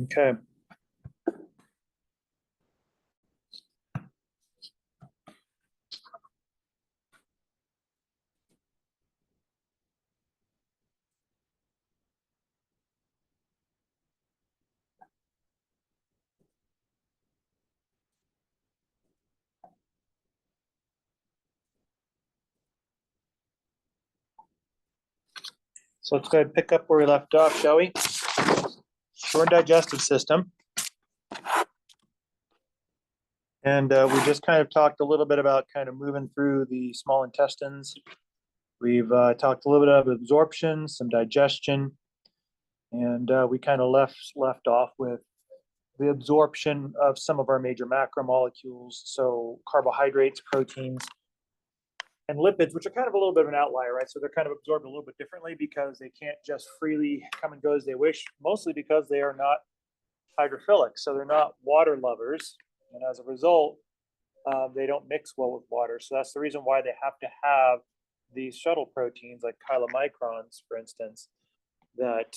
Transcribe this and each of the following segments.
Okay. So let's go ahead and pick up where we left off, shall we? Your digestive system. And we just kind of talked a little bit about kind of moving through the small intestines. We've talked a little bit about absorption, some digestion, and we kind of left off with the absorption of some of our major macromolecules, so carbohydrates, proteins, and lipids, which are kind of a little bit of an outlier, right? So they're kind of absorbed a little bit differently because they can't just freely come and go as they wish, mostly because they are not hydrophilic, so they're not water lovers, and as a result, they don't mix well with water. So that's the reason why they have to have these shuttle proteins like chylomicrons, for instance, that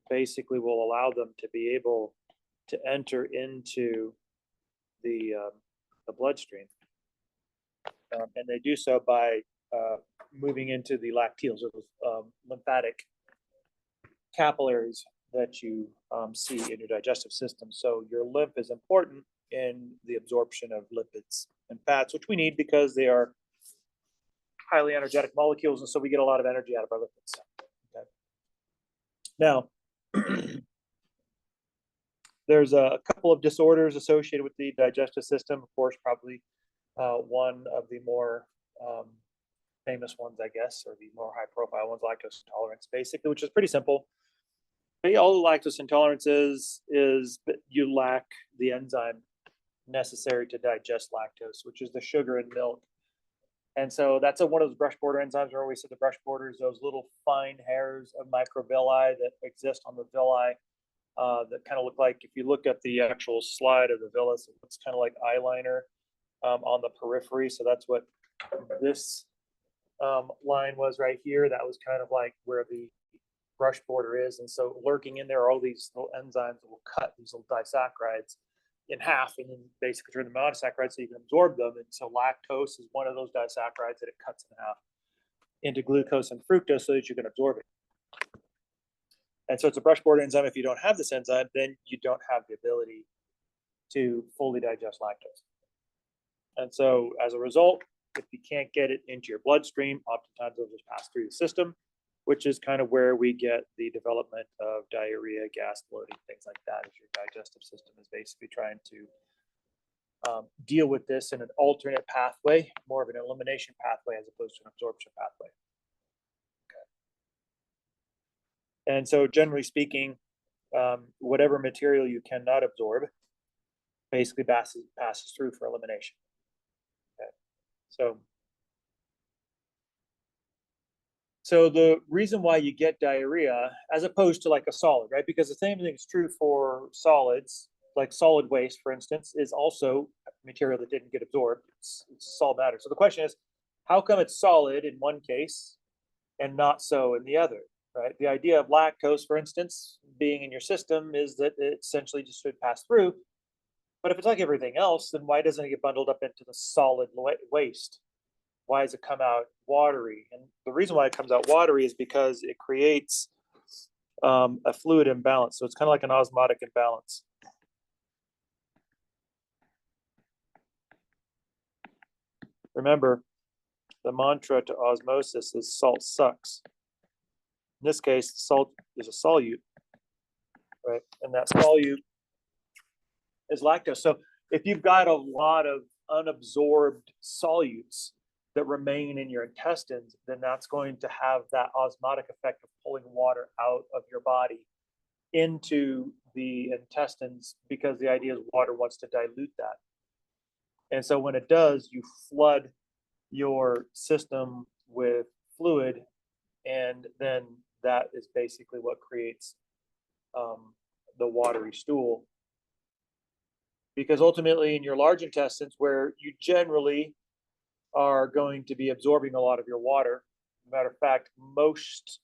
basically will allow them to be able to enter into the bloodstream. And they do so by moving into the lacteals, or those lymphatic capillaries that you see in your digestive system. So your lymph is important in the absorption of lipids and fats, which we need because they are highly energetic molecules, and so we get a lot of energy out of our lipids. Okay. Now, there's a couple of disorders associated with the digestive system. Of course, probably one of the more famous ones, I guess, or the more high-profile ones, lactose intolerance, basically, which is pretty simple. All lactose intolerance is that you lack the enzyme necessary to digest lactose, which is the sugar in milk. And so that's one of those brush border enzymes. Where we said the brush borders, those little fine hairs of microvilli that exist on the villi that kind of look like, if you look at the actual slide of the villus, it looks kind of like eyeliner on the periphery. So that's what this line was right here. That was kind of like where the brush border is. And so lurking in there are all these little enzymes that will cut these little disaccharides in half and then basically turn them monosaccharides so you can absorb them. And so lactose is one of those disaccharides that it cuts in half into glucose and fructose so that you can absorb it. And so it's a brush border enzyme. If you don't have this enzyme, then you don't have the ability to fully digest lactose. And so as a result, if you can't get it into your bloodstream, oftentimes it'll just pass through the system, which is kind of where we get the development of diarrhea, gas bloating, things like that, as your digestive system is basically trying to deal with this in an alternate pathway, more of an elimination pathway as opposed to an absorption pathway. Okay. And so generally speaking, whatever material you cannot absorb basically passes through for elimination. Okay. So the reason why you get diarrhea, as opposed to like a solid, right? Because the same thing is true for solids, like solid waste, for instance, is also material that didn't get absorbed. It's solid matter. So the question is, how come it's solid in one case and not so in the other, right? The idea of lactose, for instance, being in your system is that it essentially just should pass through. But if it's like everything else, then why doesn't it get bundled up into the solid waste? Why does it come out watery? And the reason why it comes out watery is because it creates a fluid imbalance. So it's kind of like an osmotic imbalance. Remember, the mantra to osmosis is salt sucks. In this case, salt is a solute, right? And that solute is lactose. So if you've got a lot of unabsorbed solutes that remain in your intestines, then that's going to have that osmotic effect of pulling water out of your body into the intestines, because the idea is water wants to dilute that. And so when it does, you flood your system with fluid, and then that is basically what creates the watery stool. Because ultimately in your large intestines, where you generally are going to be absorbing a lot of your water, as a matter of fact, most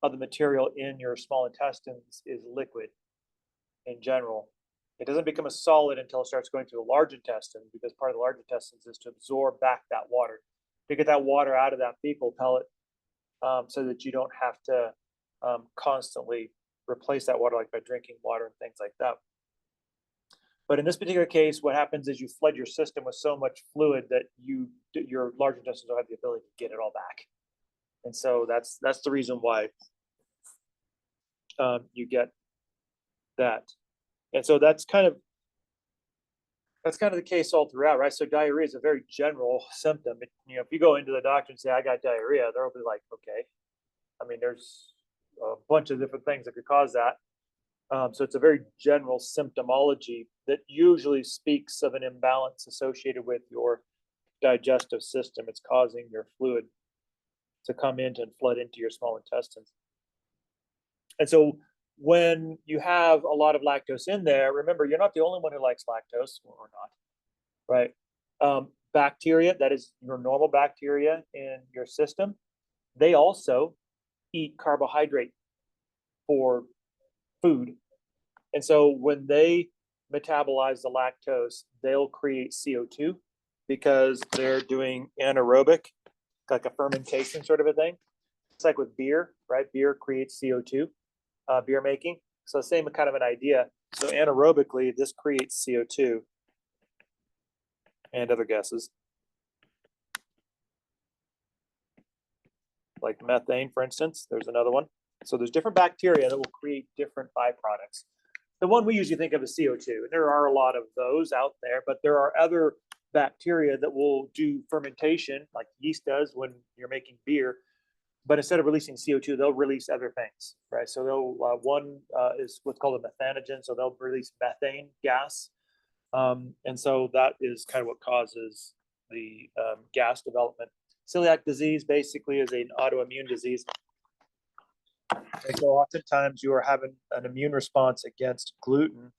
of the material in your small intestines is liquid. in general. It doesn't become a solid until it starts going through the large intestine, because part of the large intestines is to absorb back that water, to get that water out of that fecal pellet, so that you don't have to constantly replace that water, like by drinking water and things like that. But in this particular case, what happens is you flood your system with so much fluid that your large intestines don't have the ability to get it all back. And so that's the reason why you get that. And so that's kind of the case all throughout, right? So diarrhea is a very general symptom. If you go into the doctor and say, I got diarrhea, they'll be like, okay. I mean, there's a bunch of different things that could cause that. So it's a very general symptomology that usually speaks of an imbalance associated with your digestive system. It's causing your fluid to come into and flood into your small intestines. And so when you have a lot of lactose in there, remember, you're not the only one who likes lactose, or not, right? Bacteria, that is your normal bacteria in your system, they also eat carbohydrate for food. And so when they metabolize the lactose, they'll create CO2 because they're doing anaerobic, like a fermentation sort of a thing. It's like with beer, right? Beer creates CO2, beer making. So same kind of an idea. So anaerobically, this creates CO2 and other gases, like methane, for instance. There's another one. So there's different bacteria that will create different byproducts. The one we usually think of is CO2. There are a lot of those out there, but there are other bacteria that will do fermentation, like yeast does when you're making beer. But instead of releasing CO2, they'll release other things, right? So they'll one is what's called a methanogen. So they'll release methane gas, and so that is kind of what causes the gas development. Celiac disease basically is an autoimmune disease. And so oftentimes you are having an immune response against gluten,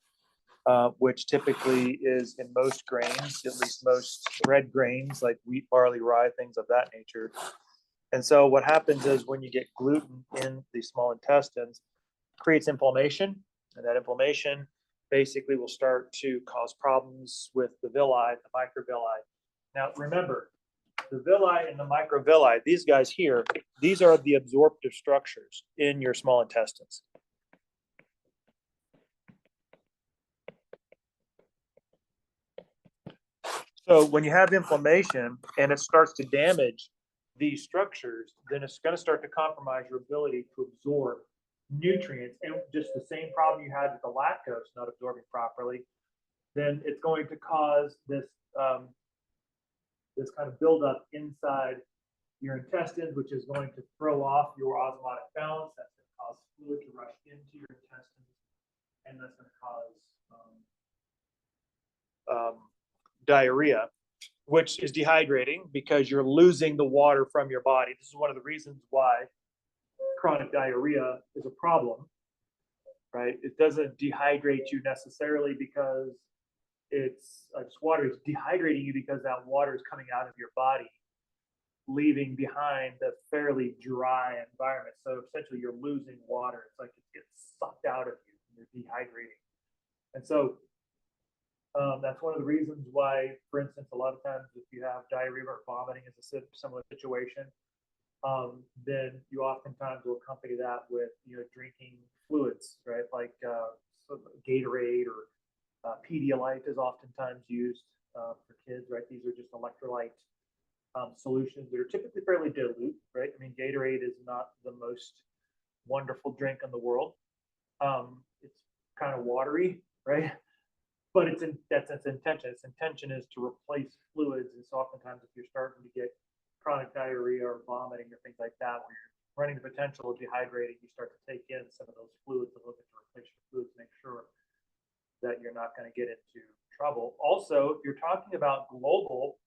which typically is in most grains, at least most red grains like wheat, barley, rye, things of that nature. And so what happens is when you get gluten in the small intestines, it creates inflammation, and that inflammation basically will start to cause problems with the villi, the microvilli. Now remember, the villi and the microvilli, these guys here, these are the absorptive structures in your small intestines. So when you have inflammation and it starts to damage these structures, then it's going to start to compromise your ability to absorb nutrients. And just the same problem you had with the lactose not absorbing properly, then it's going to cause this this kind of buildup inside your intestines, which is going to throw off your osmotic balance. That's going to cause fluid to rush into your intestines, and that's going to cause diarrhea, which is dehydrating because you're losing the water from your body. This is one of the reasons why chronic diarrhea is a problem, right? It doesn't dehydrate you necessarily because it's water. It's dehydrating you because that water is coming out of your body, leaving behind a fairly dry environment. So essentially you're losing water. It's like it gets sucked out of you and you're dehydrating. And so that's one of the reasons why, for instance, a lot of times if you have diarrhea or vomiting as a similar situation, then you oftentimes will accompany that with drinking fluids, right? Like Gatorade or Pedialyte is oftentimes used for kids, right? These are just electrolyte solutions that are typically fairly dilute, right? I mean, Gatorade is not the most wonderful drink in the world. It's kind of watery, right? But that's its intention. Its intention is to replace fluids. And so oftentimes if you're starting to get chronic diarrhea or vomiting or things like that, where you're running the potential of dehydrating, you start to take in some of those fluids a little bit to replace your fluids, make sure that you're not going to get into trouble. Also, if you're talking about global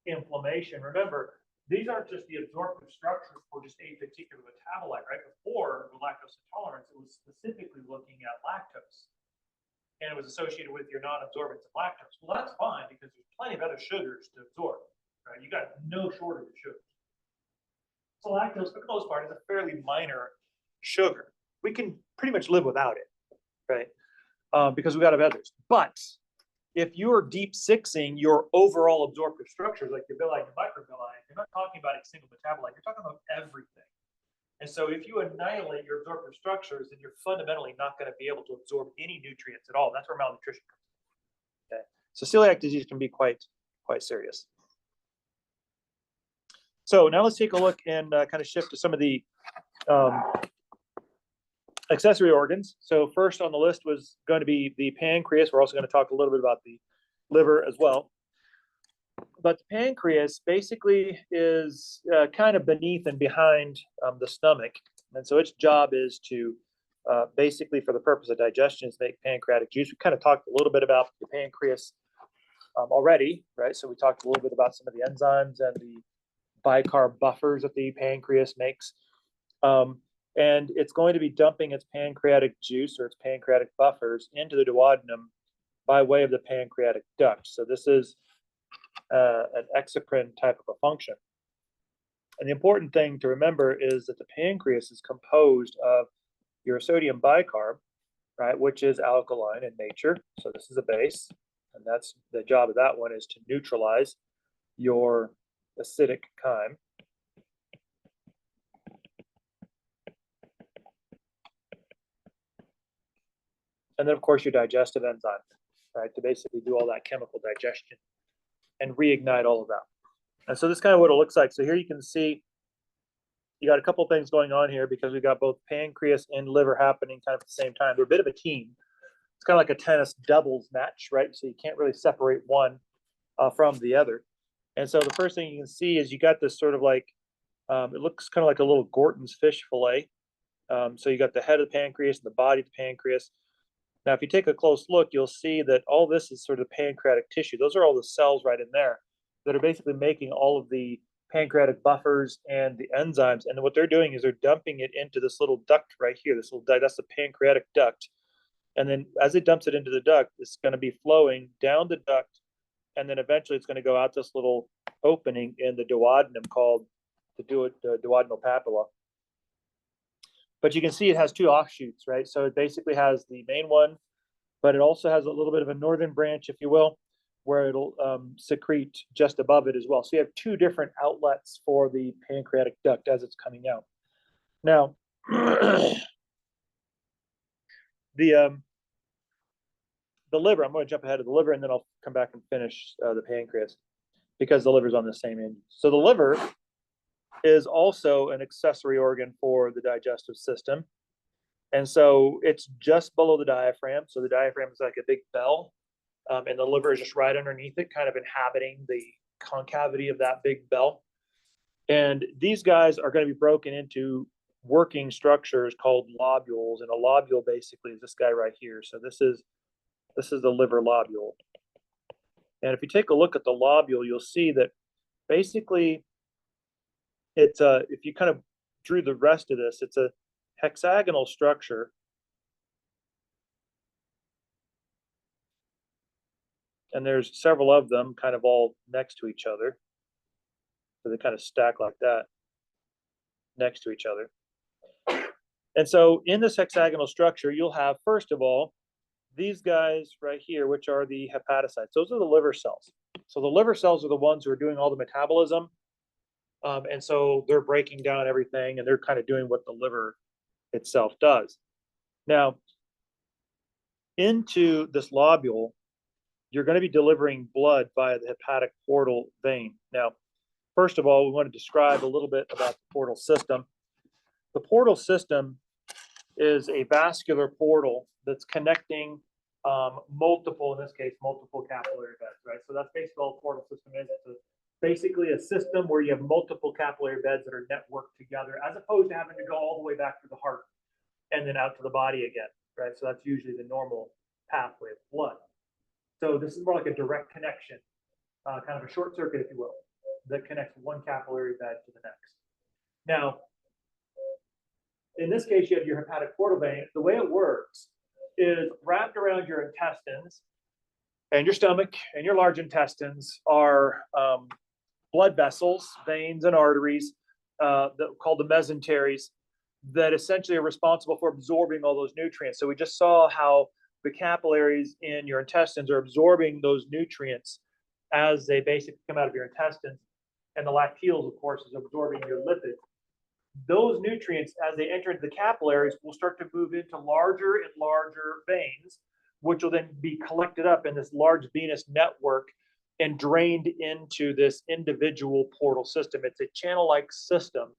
inflammation, remember, these aren't just the absorptive structures for just a particular metabolite, right? Before, with lactose intolerance, it was specifically looking at lactose. And it was associated with your non-absorbance of lactose. Well, that's fine because there's plenty of other sugars to absorb, right? You got no shortage of sugars. So lactose, for the most part, is a fairly minor sugar. We can pretty much live without it, right? because we got to have others. But if you are deep sixing your overall absorptive structures, like your villi and your microvilli, you're not talking about a single metabolite, you're talking about everything. And so if you annihilate your absorptive structures, then you're fundamentally not going to be able to absorb any nutrients at all. That's where malnutrition comes in. Okay. So celiac disease can be quite serious. So now let's take a look and kind of shift to some of the accessory organs. So first on the list was going to be the pancreas. We're also going to talk a little bit about the liver as well. But the pancreas basically is kind of beneath and behind the stomach. And so its job is to basically, for the purpose of digestion, is make pancreatic juice. We kind of talked a little bit about the pancreas already, right? So we talked a little bit about some of the enzymes and the bicarb buffers that the pancreas makes. And it's going to be dumping its pancreatic juice or its pancreatic buffers into the duodenum by way of the pancreatic duct. So this is an exocrine type of a function. And the important thing to remember is that the pancreas is composed of your sodium bicarb, right, which is alkaline in nature. So this is a base, and that's the job of that one, is to neutralize your acidic chyme. And then, of course, your digestive enzyme, right, to basically do all that chemical digestion and reignite all of that. And so this is kind of what it looks like. So here you can see you got a couple things going on here because we got both pancreas and liver happening kind of at the same time. They're a bit of a team. It's kind of like a tennis doubles match, right? So you can't really separate one from the other. And so the first thing you can see is you got this sort of like, it looks kind of like a little Gorton's fish fillet. So you got the head of the pancreas and the body of the pancreas. Now, if you take a close look, you'll see that all this is sort of pancreatic tissue. Those are all the cells right in there that are basically making all of the pancreatic buffers and the enzymes. And what they're doing is they're dumping it into this little duct right here. This little duct, that's the pancreatic duct. And then as it dumps it into the duct, it's going to be flowing down the duct. And then eventually it's going to go out this little opening in the duodenum called the duodenal papilla. But you can see it has two offshoots, right? So it basically has the main one, but it also has a little bit of a northern branch, if you will, where it'll secrete just above it as well. So you have two different outlets for the pancreatic duct as it's coming out. Now, the liver, I'm going to jump ahead of the liver, and then I'll come back and finish the pancreas because the liver's on the same end. So the liver is also an accessory organ for the digestive system. And so it's just below the diaphragm. So the diaphragm is like a big bell, and the liver is just right underneath it, kind of inhabiting the concavity of that big bell. And these guys are going to be broken into working structures called lobules. And a lobule basically is this guy right here. So this is the liver lobule. And if you take a look at the lobule, you'll see that basically it's if you kind of drew the rest of this, it's a hexagonal structure. And there's several of them kind of all next to each other. So they kind of stack like that next to each other. And so in this hexagonal structure, you'll have, first of all, these guys right here, which are the hepatocytes. Those are the liver cells. So the liver cells are the ones who are doing all the metabolism. And so they're breaking down everything, and they're kind of doing what the liver itself does. Now, into this lobule, you're going to be delivering blood via the hepatic portal vein. Now, first of all, we want to describe a little bit about the portal system. The portal system is a vascular portal that's connecting multiple, in this case, multiple capillary beds, right? So that's basically all the portal system is. It's basically a system where you have multiple capillary beds that are networked together, as opposed to having to go all the way back to the heart and then out to the body again, right? So that's usually the normal pathway of blood. So this is more like a direct connection, kind of a short circuit, if you will, that connects one capillary bed to the next. Now, in this case, you have your hepatic portal vein. The way it works is wrapped around your intestines, and your stomach and your large intestines are blood vessels, veins, and arteries called the mesenteries that essentially are responsible for absorbing all those nutrients. So we just saw how the capillaries in your intestines are absorbing those nutrients as they basically come out of your intestines. And the lacteals, of course, is absorbing your lipids. Those nutrients, as they enter the capillaries, will start to move into larger and larger veins, which will then be collected up in this large venous network and drained into this individual portal system. It's a channel-like system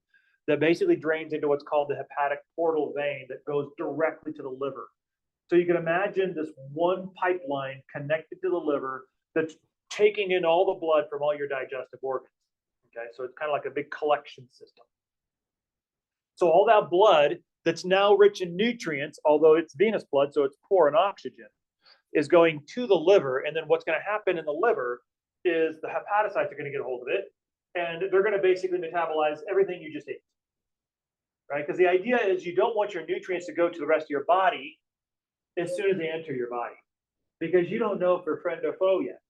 that basically drains into what's called the hepatic portal vein that goes directly to the liver. So you can imagine this one pipeline connected to the liver that's taking in all the blood from all your digestive organs. Okay, so it's kind of like a big collection system. So all that blood that's now rich in nutrients, although it's venous blood, so it's poor in oxygen, is going to the liver. And then what's going to happen in the liver is the hepatocytes are going to get a hold of it, and they're going to basically metabolize everything you just ate, right? Because the idea is you don't want your nutrients to go to the rest of your body as soon as they enter your body, because you don't know if they're friend or foe yet,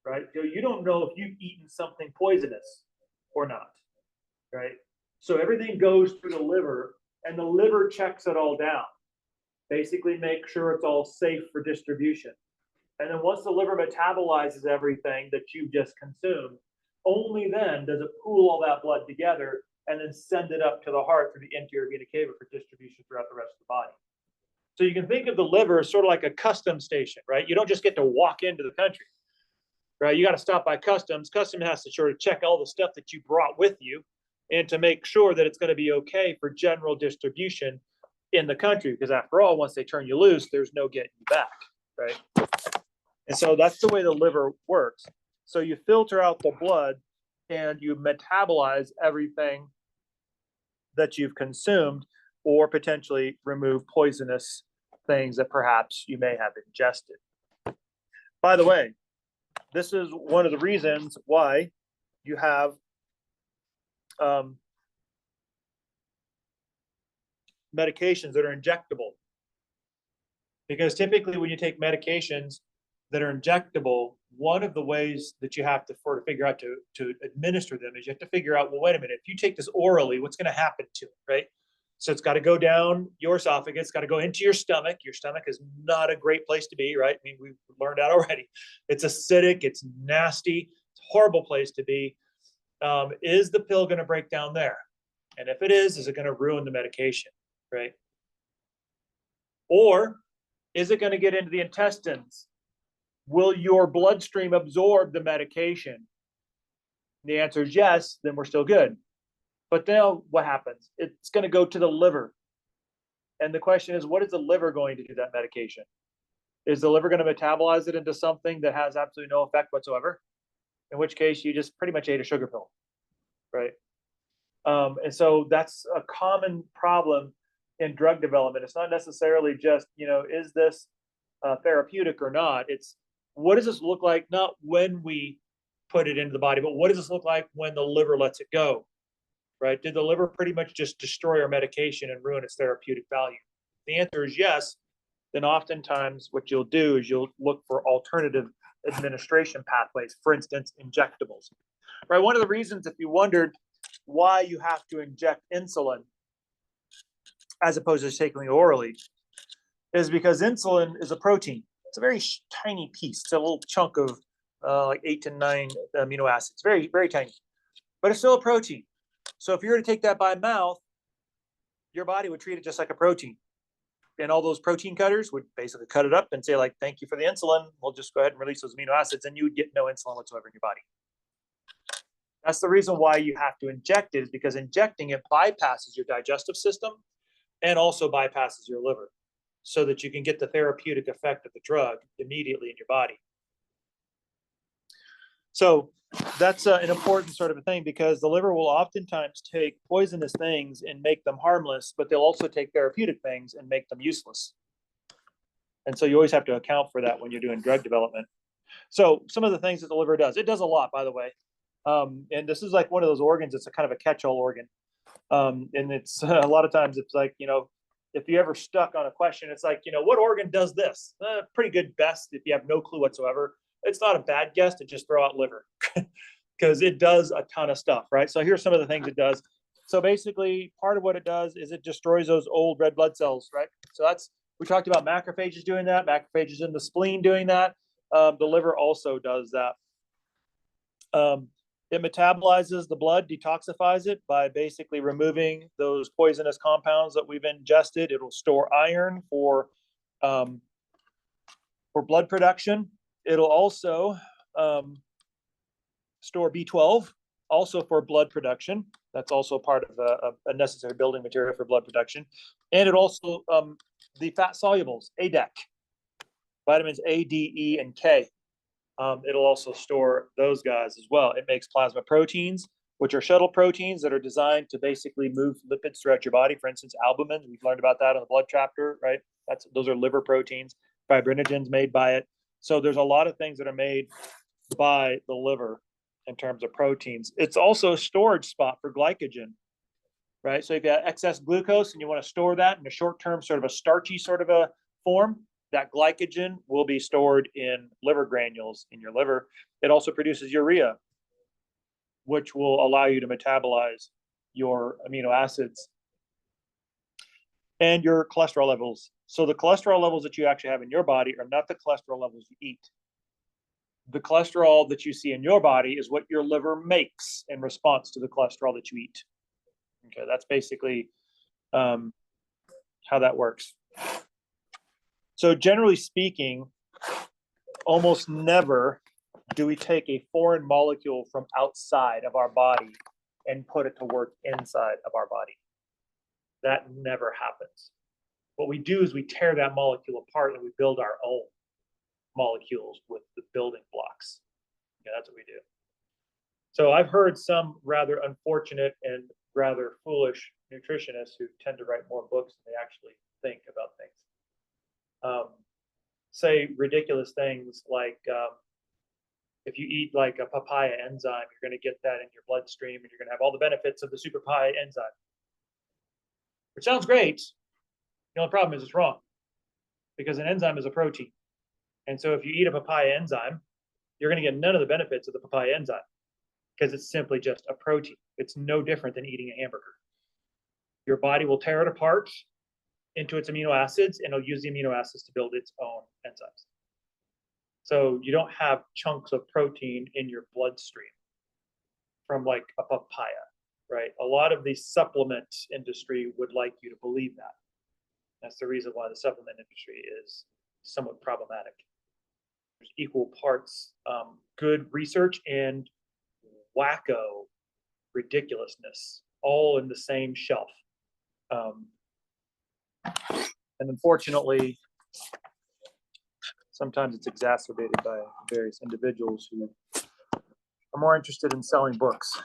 right? So you don't know if you've eaten something poisonous or not, right? So everything goes through the liver, and the liver checks it all down, basically make sure it's all safe for distribution. And then once the liver metabolizes everything that you've just consumed, only then does it pool all that blood together and then send it up to the heart through the anterior vena cava for distribution throughout the rest of the body. So you can think of the liver as sort of like a custom station, right? You don't just get to walk into the country, right? You got to stop by customs. Customs has to sort of check all the stuff that you brought with you and to make sure that it's going to be okay for general distribution in the country. Because after all, once they turn you loose, there's no getting you back, right? And so that's the way the liver works. So you filter out the blood and you metabolize everything that you've consumed, or potentially remove poisonous things that perhaps you may have ingested. By the way, this is one of the reasons why you have medications that are injectable. Because typically when you take medications that are injectable, one of the ways that you have to figure out to administer them is you have to figure out, well, wait a minute, if you take this orally, what's going to happen to it, right? So it's got to go down your esophagus, it's got to go into your stomach. Your stomach is not a great place to be, right? I mean, we've learned that already. It's acidic, it's nasty, it's a horrible place to be. Is the pill going to break down there? And if it is it going to ruin the medication, right? Or is it going to get into the intestines? Will your bloodstream absorb the medication? The answer is yes, then we're still good. But then what happens? It's going to go to the liver. And the question is, what is the liver going to do to that medication? Is the liver going to metabolize it into something that has absolutely no effect whatsoever? In which case you just pretty much ate a sugar pill, right? And so that's a common problem in drug development. It's not necessarily just, is this therapeutic or not? It's, what does this look like, not when we put it into the body, but what does this look like when the liver lets it go, right? Did the liver pretty much just destroy our medication and ruin its therapeutic value? The answer is yes. Then oftentimes what you'll do is you'll look for alternative administration pathways, for instance, injectables, right? One of the reasons, if you wondered why you have to inject insulin as opposed to taking it orally, is because insulin is a protein. It's a very tiny piece. It's a little chunk of like 8 to 9 amino acids, very, very tiny, but it's still a protein. So if you were to take that by mouth, your body would treat it just like a protein. And all those protein cutters would basically cut it up and say, like, thank you for the insulin. We'll just go ahead and release those amino acids, and you would get no insulin whatsoever in your body. That's the reason why you have to inject it, is because injecting it bypasses your digestive system and also bypasses your liver, so that you can get the therapeutic effect of the drug immediately in your body. So that's an important sort of a thing, because the liver will oftentimes take poisonous things and make them harmless, but they'll also take therapeutic things and make them useless. And so you always have to account for that when you're doing drug development. So some of the things that the liver does, it does a lot, by the way. And this is like one of those organs, it's a kind of a catch-all organ. And it's a lot of times it's like, if you ever stuck on a question, it's like, what organ does this? Pretty good best if you have no clue whatsoever. It's not a bad guess to just throw out liver, because it does a ton of stuff, right? So here's some of the things it does. So basically, part of what it does is it destroys those old red blood cells, right? So that's We talked about macrophages doing that, macrophages in the spleen doing that. The liver also does that. It metabolizes the blood, detoxifies it by basically removing those poisonous compounds that we've ingested. It'll store iron for blood production. It'll also store B12, also for blood production. That's also part of a necessary building material for blood production. And it also, the fat solubles, ADEK, vitamins A, D, E, and K. It'll also store those guys as well. It makes plasma proteins, which are shuttle proteins that are designed to basically move lipids throughout your body. For instance, albumin, we've learned about that in the blood chapter, right? Those are liver proteins, fibrinogens made by it. So there's a lot of things that are made by the liver in terms of proteins. It's also a storage spot for glycogen, right? So if you have excess glucose and you want to store that in a short-term sort of a starchy sort of a form, that glycogen will be stored in liver granules in your liver. It also produces urea, which will allow you to metabolize your amino acids and your cholesterol levels. So the cholesterol levels that you actually have in your body are not the cholesterol levels you eat. The cholesterol that you see in your body is what your liver makes in response to the cholesterol that you eat. Okay, that's basically how that works. So generally speaking, almost never do we take a foreign molecule from outside of our body and put it to work inside of our body. That never happens. What we do is we tear that molecule apart and we build our own molecules with the building blocks. Yeah, that's what we do. So I've heard some rather unfortunate and rather foolish nutritionists who tend to write more books than they actually think about things. Say ridiculous things like if you eat like a papaya enzyme, you're going to get that in your bloodstream and you're going to have all the benefits of the super papaya enzyme. Which sounds great. The only problem is it's wrong because an enzyme is a protein. And so if you eat a papaya enzyme, you're going to get none of the benefits of the papaya enzyme because it's simply just a protein. It's no different than eating a hamburger. Your body will tear it apart into its amino acids and it'll use the amino acids to build its own enzymes. So you don't have chunks of protein in your bloodstream from like a papaya, right? A lot of the supplement industry would like you to believe that. That's the reason why the supplement industry is somewhat problematic. There's equal parts good research and wacko ridiculousness all in the same shelf. And unfortunately, sometimes it's exacerbated by various individuals who are more interested in selling books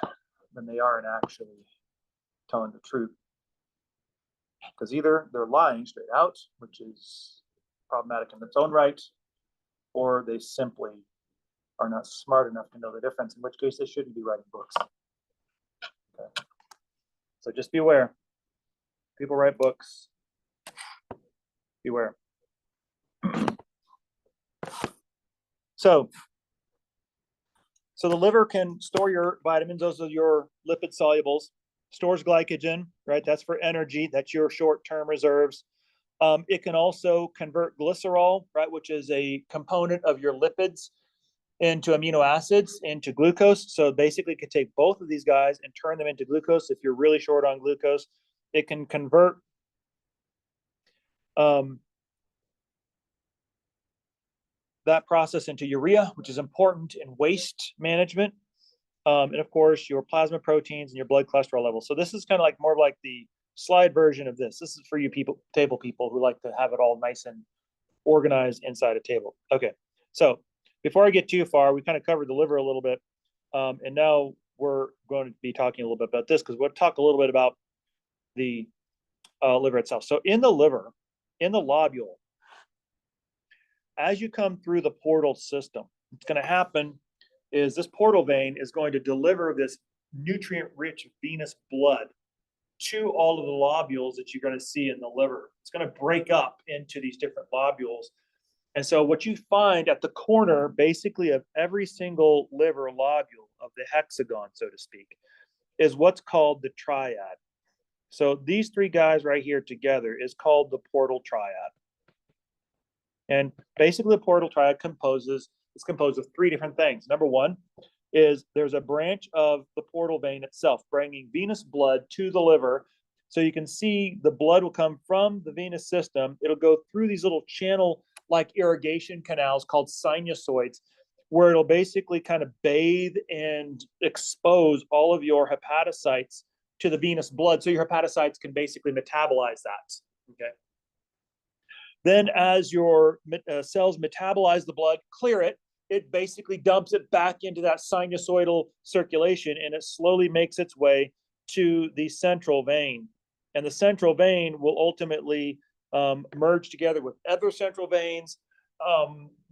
than they are in actually telling the truth. Because either they're lying straight out, which is problematic in its own right, or they simply are not smart enough to know the difference, in which case they shouldn't be writing books. Okay. So just beware. People write books. Beware. So the liver can store your vitamins. Those are your lipid solubles. Stores glycogen, right? That's for energy. That's your short-term reserves. It can also convert glycerol, right, which is a component of your lipids, into amino acids, into glucose. So basically, it can take both of these guys and turn them into glucose. If you're really short on glucose, it can convert that process into urea, which is important in waste management. And of course, your plasma proteins and your blood cholesterol levels. So this is kind of like more like the slide version of this. This is for you people, table people who like to have it all nice and organized inside a table. Okay, so before I get too far, we kind of covered the liver a little bit. And now we're going to be talking a little bit about this because we'll talk a little bit about the liver itself. So in the liver, in the lobule, as you come through the portal system, what's going to happen is this portal vein is going to deliver this nutrient-rich venous blood to all of the lobules that you're going to see in the liver. It's going to break up into these different lobules. And so what you find at the corner, basically, of every single liver lobule of the hexagon, so to speak, is what's called the triad. So these three guys right here together is called the portal triad. And basically the portal triad is composed of three different things. Number one is there's a branch of the portal vein itself bringing venous blood to the liver. So you can see the blood will come from the venous system. It'll go through these little channel-like irrigation canals called sinusoids, where it'll basically kind of bathe and expose all of your hepatocytes to the venous blood. So your hepatocytes can basically metabolize that, okay? Then as your cells metabolize the blood, clear it, it basically dumps it back into that sinusoidal circulation, and it slowly makes its way to the central vein. And the central vein will ultimately merge together with other central veins,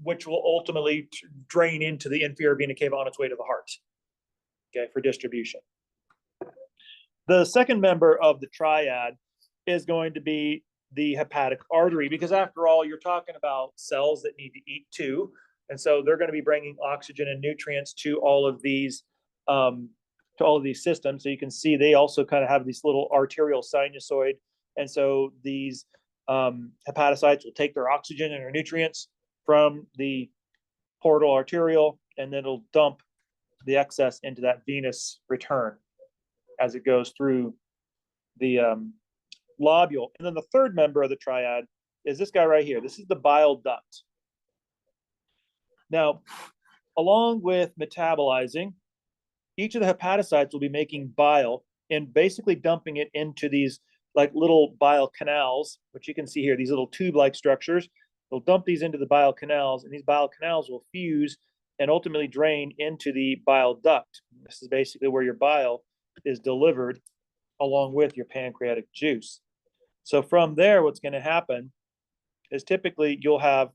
which will ultimately drain into the inferior vena cava on its way to the heart, okay, for distribution. The second member of the triad is going to be the hepatic artery, because after all, you're talking about cells that need to eat too. And so they're going to be bringing oxygen and nutrients to all of these systems. So you can see they also kind of have this little arterial sinusoid. And so these hepatocytes will take their oxygen and their nutrients from the portal arterial, and then it'll dump the excess into that venous return as it goes through the lobule. And then the third member of the triad is this guy right here. This is the bile duct. Now, along with metabolizing, each of the hepatocytes will be making bile and basically dumping it into these like little bile canals, which you can see here, these little tube-like structures. They'll dump these into the bile canals, and these bile canals will fuse and ultimately drain into the bile duct. This is basically where your bile is delivered along with your pancreatic juice. So from there, what's going to happen is typically you'll have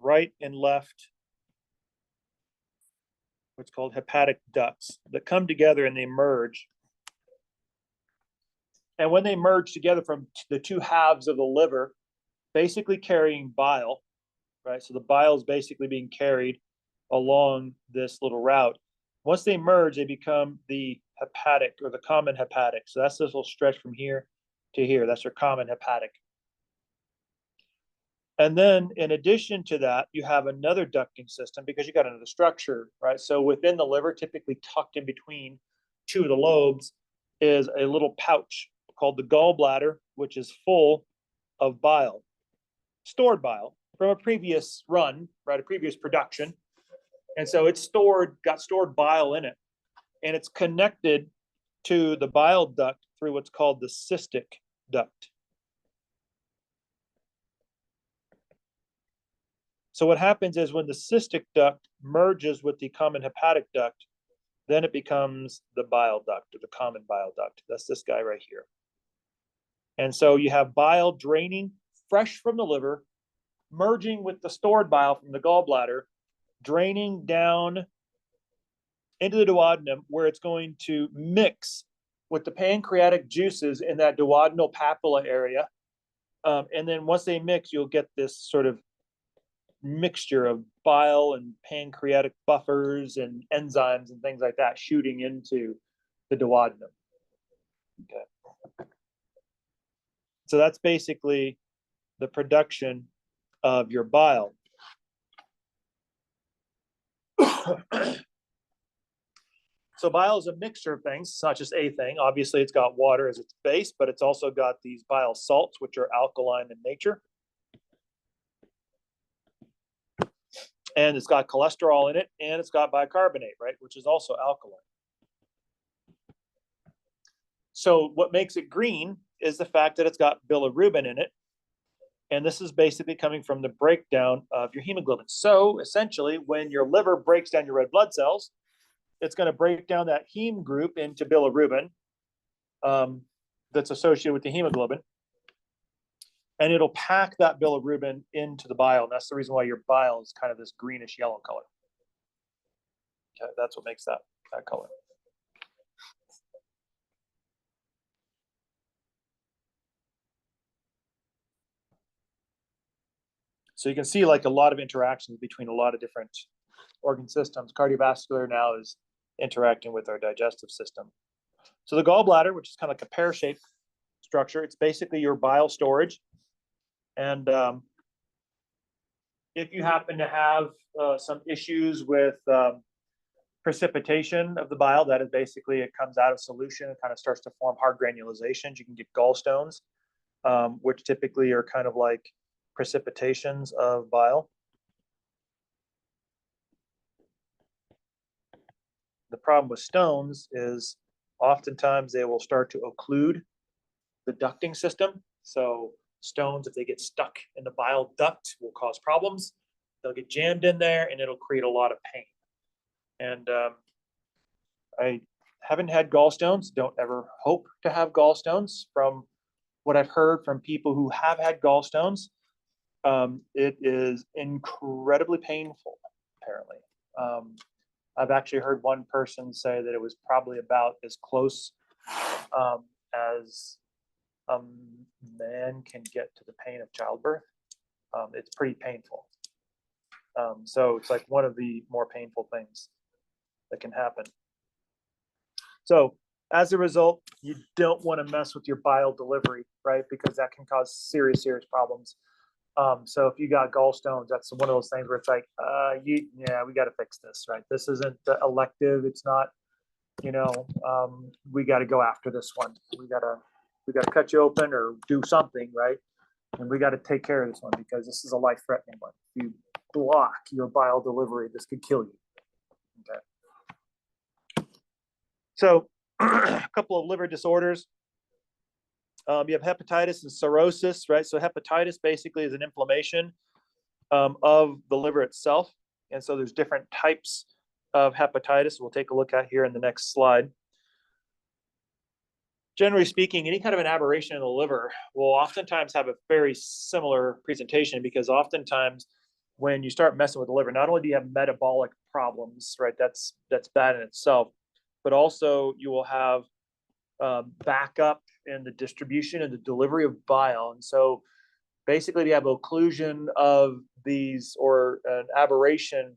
right and left, what's called hepatic ducts that come together and they merge. And when they merge together from the two halves of the liver, basically carrying bile, right? So the bile is basically being carried along this little route. Once they merge, they become the hepatic or the common hepatic. So that's this little stretch from here to here. That's your common hepatic. And then in addition to that, you have another ducting system because you got another structure, right? So within the liver, typically tucked in between two of the lobes, is a little pouch called the gallbladder, which is full of bile, stored bile from a previous run, right? A previous production. And so it's got stored bile in it. And it's connected to the bile duct through what's called the cystic duct. So what happens is when the cystic duct merges with the common hepatic duct, then it becomes the bile duct or the common bile duct. That's this guy right here. And so you have bile draining fresh from the liver, merging with the stored bile from the gallbladder, draining down into the duodenum, where it's going to mix with the pancreatic juices in that duodenal papilla area. And then once they mix, you'll get this sort of mixture of bile and pancreatic buffers and enzymes and things like that shooting into the duodenum. Okay. So that's basically the production of your bile. So bile is a mixture of things. It's not just a thing. Obviously, it's got water as its base, but it's also got these bile salts, which are alkaline in nature. And it's got cholesterol in it, and it's got bicarbonate, right, which is also alkaline. So what makes it green is the fact that it's got bilirubin in it. And this is basically coming from the breakdown of your hemoglobin. So essentially, when your liver breaks down your red blood cells, it's going to break down that heme group into bilirubin that's associated with the hemoglobin. And it'll pack that bilirubin into the bile. And that's the reason why your bile is kind of this greenish yellow color. Okay, that's what makes that color. So you can see like a lot of interactions between a lot of different organ systems. Cardiovascular now is interacting with our digestive system. So the gallbladder, which is kind of like a pear-shaped structure. It's basically your bile storage. And if you happen to have some issues with precipitation of the bile, that is basically it comes out of solution, it kind of starts to form hard granulations. You can get gallstones, which typically are kind of like precipitations of bile. The problem with stones is oftentimes they will start to occlude the ducting system. So stones, if they get stuck in the bile duct, will cause problems. They'll get jammed in there and it'll create a lot of pain. And I haven't had gallstones, don't ever hope to have gallstones. From what I've heard from people who have had gallstones, it is incredibly painful, apparently. I've actually heard one person say that it was probably about as close as a man can get to the pain of childbirth. It's pretty painful. So it's like one of the more painful things that can happen. So as a result, you don't want to mess with your bile delivery, right? Because that can cause serious problems. So if you got gallstones, that's one of those things where it's like, yeah, we got to fix this, right? This isn't elective. It's not, we got to go after this one. We got to cut you open or do something, right? And we got to take care of this one because this is a life-threatening one. If you block your bile delivery, this could kill you. Okay. So a couple of liver disorders. You have hepatitis and cirrhosis, right? So hepatitis basically is an inflammation of the liver itself. And so there's different types of hepatitis we'll take a look at here in the next slide. Generally speaking, any kind of an aberration in the liver will oftentimes have a very similar presentation, because oftentimes when you start messing with the liver, not only do you have metabolic problems, right? That's bad in itself, but also you will have backup in the distribution and the delivery of bile. And so basically you have occlusion of these, or an aberration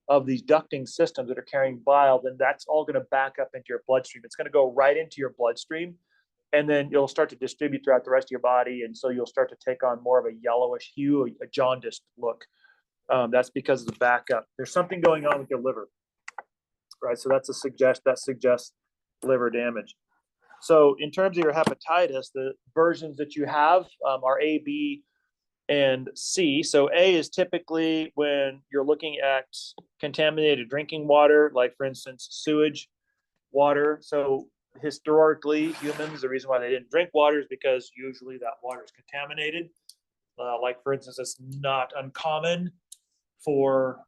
of these ducting systems that are carrying bile, then that's all going to back up into your bloodstream. It's going to go right into your bloodstream, and then you'll start to distribute throughout the rest of your body. And so you'll start to take on more of a yellowish hue, a jaundiced look. That's because of the backup. There's something going on with your liver, right? So that suggests liver damage. So in terms of your hepatitis, the versions that you have are A, B, and C. So A is typically when you're looking at contaminated drinking water, like for instance, sewage water. So historically, humans, the reason why they didn't drink water is because usually that water is contaminated. Like for instance, it's not uncommon for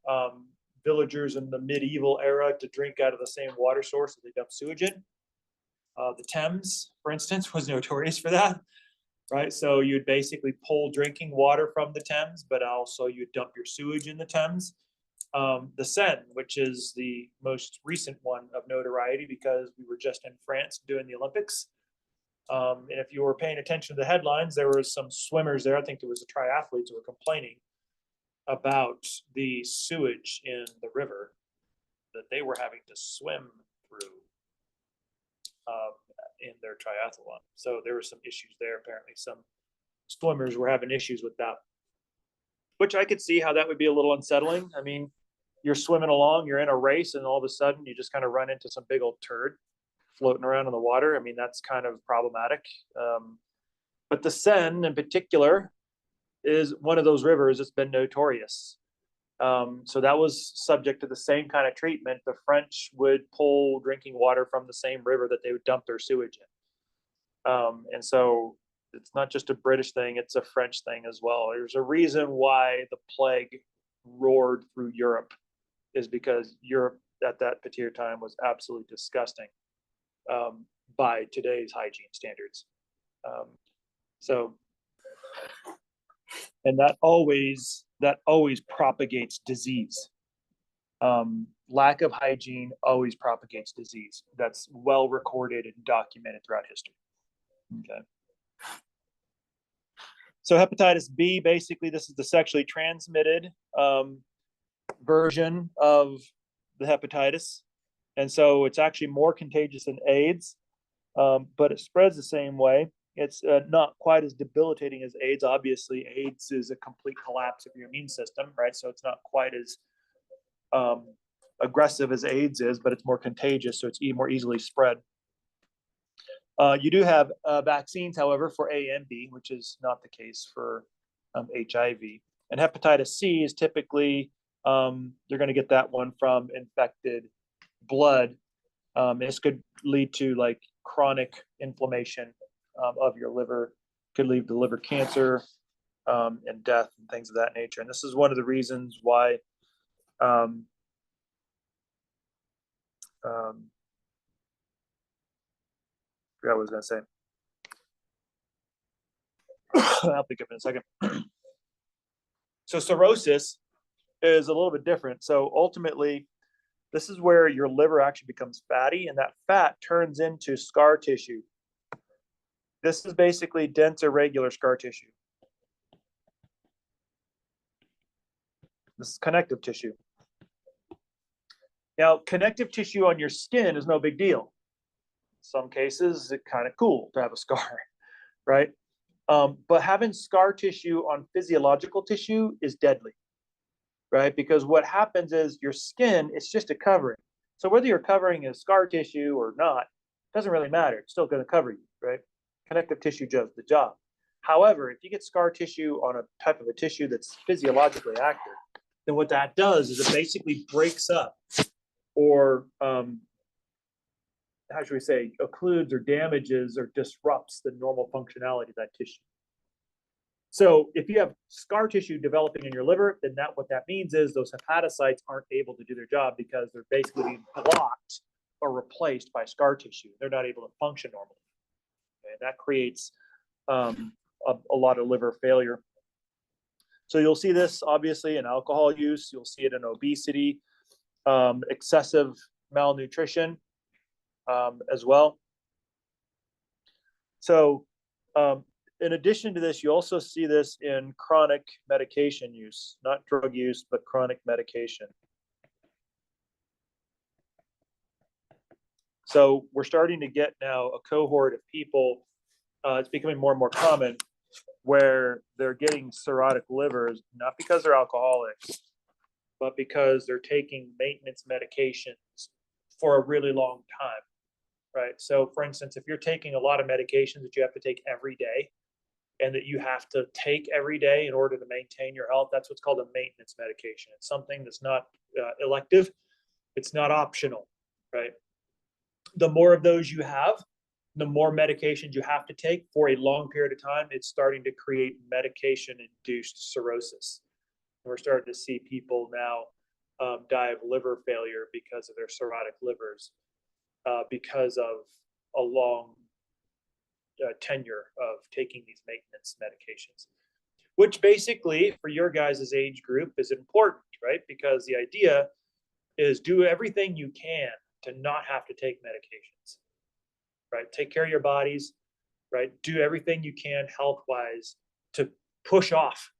villagers in the medieval era to drink out of the same water source that they dump sewage in. The Thames, for instance, was notorious for that. Right, so you'd basically pull drinking water from the Thames, but also you'd dump your sewage in the Thames. The Seine, which is the most recent one of notoriety because we were just in France doing the Olympics. And if you were paying attention to the headlines, there were some swimmers there. I think there was the triathletes who were complaining about the sewage in the river that they were having to swim through in their triathlon. So there were some issues there. Apparently some swimmers were having issues with that, which I could see how that would be a little unsettling. I mean, you're swimming along, you're in a race, and all of a sudden you just kind of run into some big old turd floating around in the water. I mean, that's kind of problematic. But the Seine in particular is one of those rivers that's been notorious. So that was subject to the same kind of treatment. The French would pull drinking water from the same river that they would dump their sewage in. And so it's not just a British thing, it's a French thing as well. There's a reason why the plague roared through Europe, is because Europe at that particular time was absolutely disgusting by today's hygiene standards. And that always propagates disease. Lack of hygiene always propagates disease. That's well recorded and documented throughout history. Okay. So hepatitis B, basically, this is the sexually transmitted version of the hepatitis. And so it's actually more contagious than AIDS, but it spreads the same way. It's not quite as debilitating as AIDS. Obviously, AIDS is a complete collapse of your immune system, right? So it's not quite as aggressive as AIDS is, but it's more contagious, so it's more easily spread. You do have vaccines, however, for A and B, which is not the case for HIV. And hepatitis C is typically, you're going to get that one from infected blood. This could lead to like chronic inflammation of your liver, could lead to liver cancer and death and things of that nature. And this is one of the reasons why I forgot what I was going to say. I'll think of it in a second. So cirrhosis is a little bit different. So ultimately, this is where your liver actually becomes fatty, and that fat turns into scar tissue. This is basically dense, irregular scar tissue. This is connective tissue. Now, connective tissue on your skin is no big deal. In some cases, it's kind of cool to have a scar, right? But having scar tissue on physiological tissue is deadly, right? Because what happens is your skin, it's just a covering. So whether you're covering a scar tissue or not, doesn't really matter. It's still going to cover you, right? Connective tissue does the job. However, if you get scar tissue on a type of a tissue that's physiologically active, then what that does is it basically breaks up or how should we say, occludes or damages or disrupts the normal functionality of that tissue. So if you have scar tissue developing in your liver, then what that means is those hepatocytes aren't able to do their job because they're basically being blocked or replaced by scar tissue. They're not able to function normally. Okay? And that creates a lot of liver failure. So you'll see this obviously in alcohol use. You'll see it in obesity, excessive malnutrition as well. So in addition to this, you also see this in chronic medication use, not drug use, but chronic medication. So we're starting to get now a cohort of people, it's becoming more and more common, where they're getting cirrhotic livers, not because they're alcoholics, but because they're taking maintenance medications for a really long time, right? So for instance, if you're taking a lot of medications that you have to take every day, and that you have to take every day in order to maintain your health, that's what's called a maintenance medication. It's something that's not elective. It's not optional, right? The more of those you have, the more medications you have to take for a long period of time, it's starting to create medication-induced cirrhosis. We're starting to see people now die of liver failure because of their cirrhotic livers, because of a long tenure of taking these maintenance medications, which basically for your guys' age group is important, right? Because the idea is do everything you can to not have to take medications, right? Take care of your bodies, right? Do everything you can health-wise to push off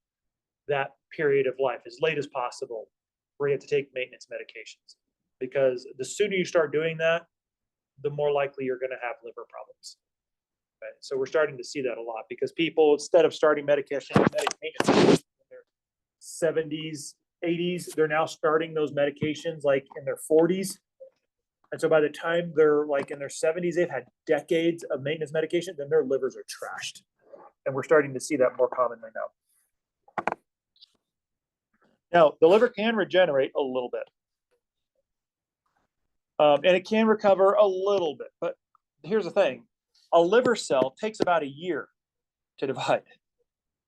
that period of life as late as possible where you have to take maintenance medications. Because the sooner you start doing that, the more likely you're going to have liver problems. Right? So we're starting to see that a lot because people, instead of starting medication in their 70s, 80s, they're now starting those medications like in their 40s. And so by the time they're like in their 70s, they've had decades of maintenance medication, then their livers are trashed. And we're starting to see that more commonly now. Now, the liver can regenerate a little bit. And it can recover a little bit. But here's the thing. A liver cell takes about a year to divide.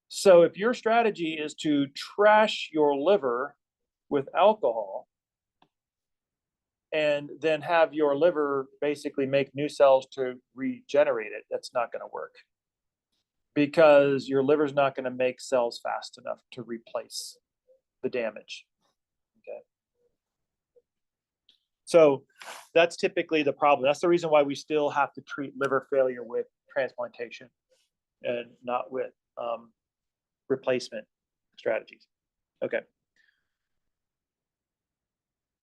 So if your strategy is to trash your liver with alcohol and then have your liver basically make new cells to regenerate it, that's not going to work because your liver's not going to make cells fast enough to replace the damage. Okay. So that's typically the problem. That's the reason why we still have to treat liver failure with transplantation and not with replacement strategies. Okay.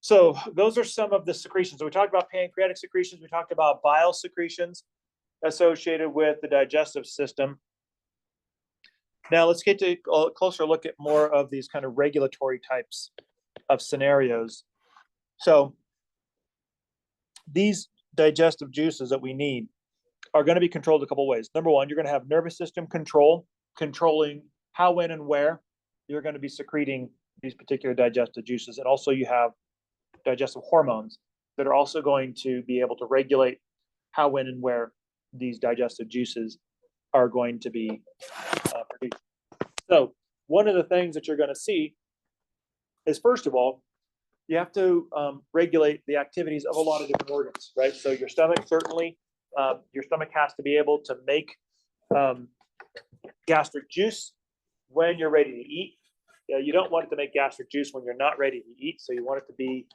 So those are some of the secretions. So we talked about pancreatic secretions. We talked about bile secretions. associated with the digestive system. Now let's get to a closer look at more of these kind of regulatory types of scenarios. So these digestive juices that we need are going to be controlled a couple of ways. Number one, you're going to have nervous system control, controlling how, when, and where you're going to be secreting these particular digestive juices. And also you have digestive hormones that are also going to be able to regulate how, when, and where these digestive juices are going to be produced. So one of the things that you're going to see is, first of all, you have to regulate the activities of a lot of different organs, right? So your stomach, certainly, your stomach has to be able to make gastric juice when you're ready to eat. You don't want it to make gastric juice when you're not ready to eat. So you want it to be,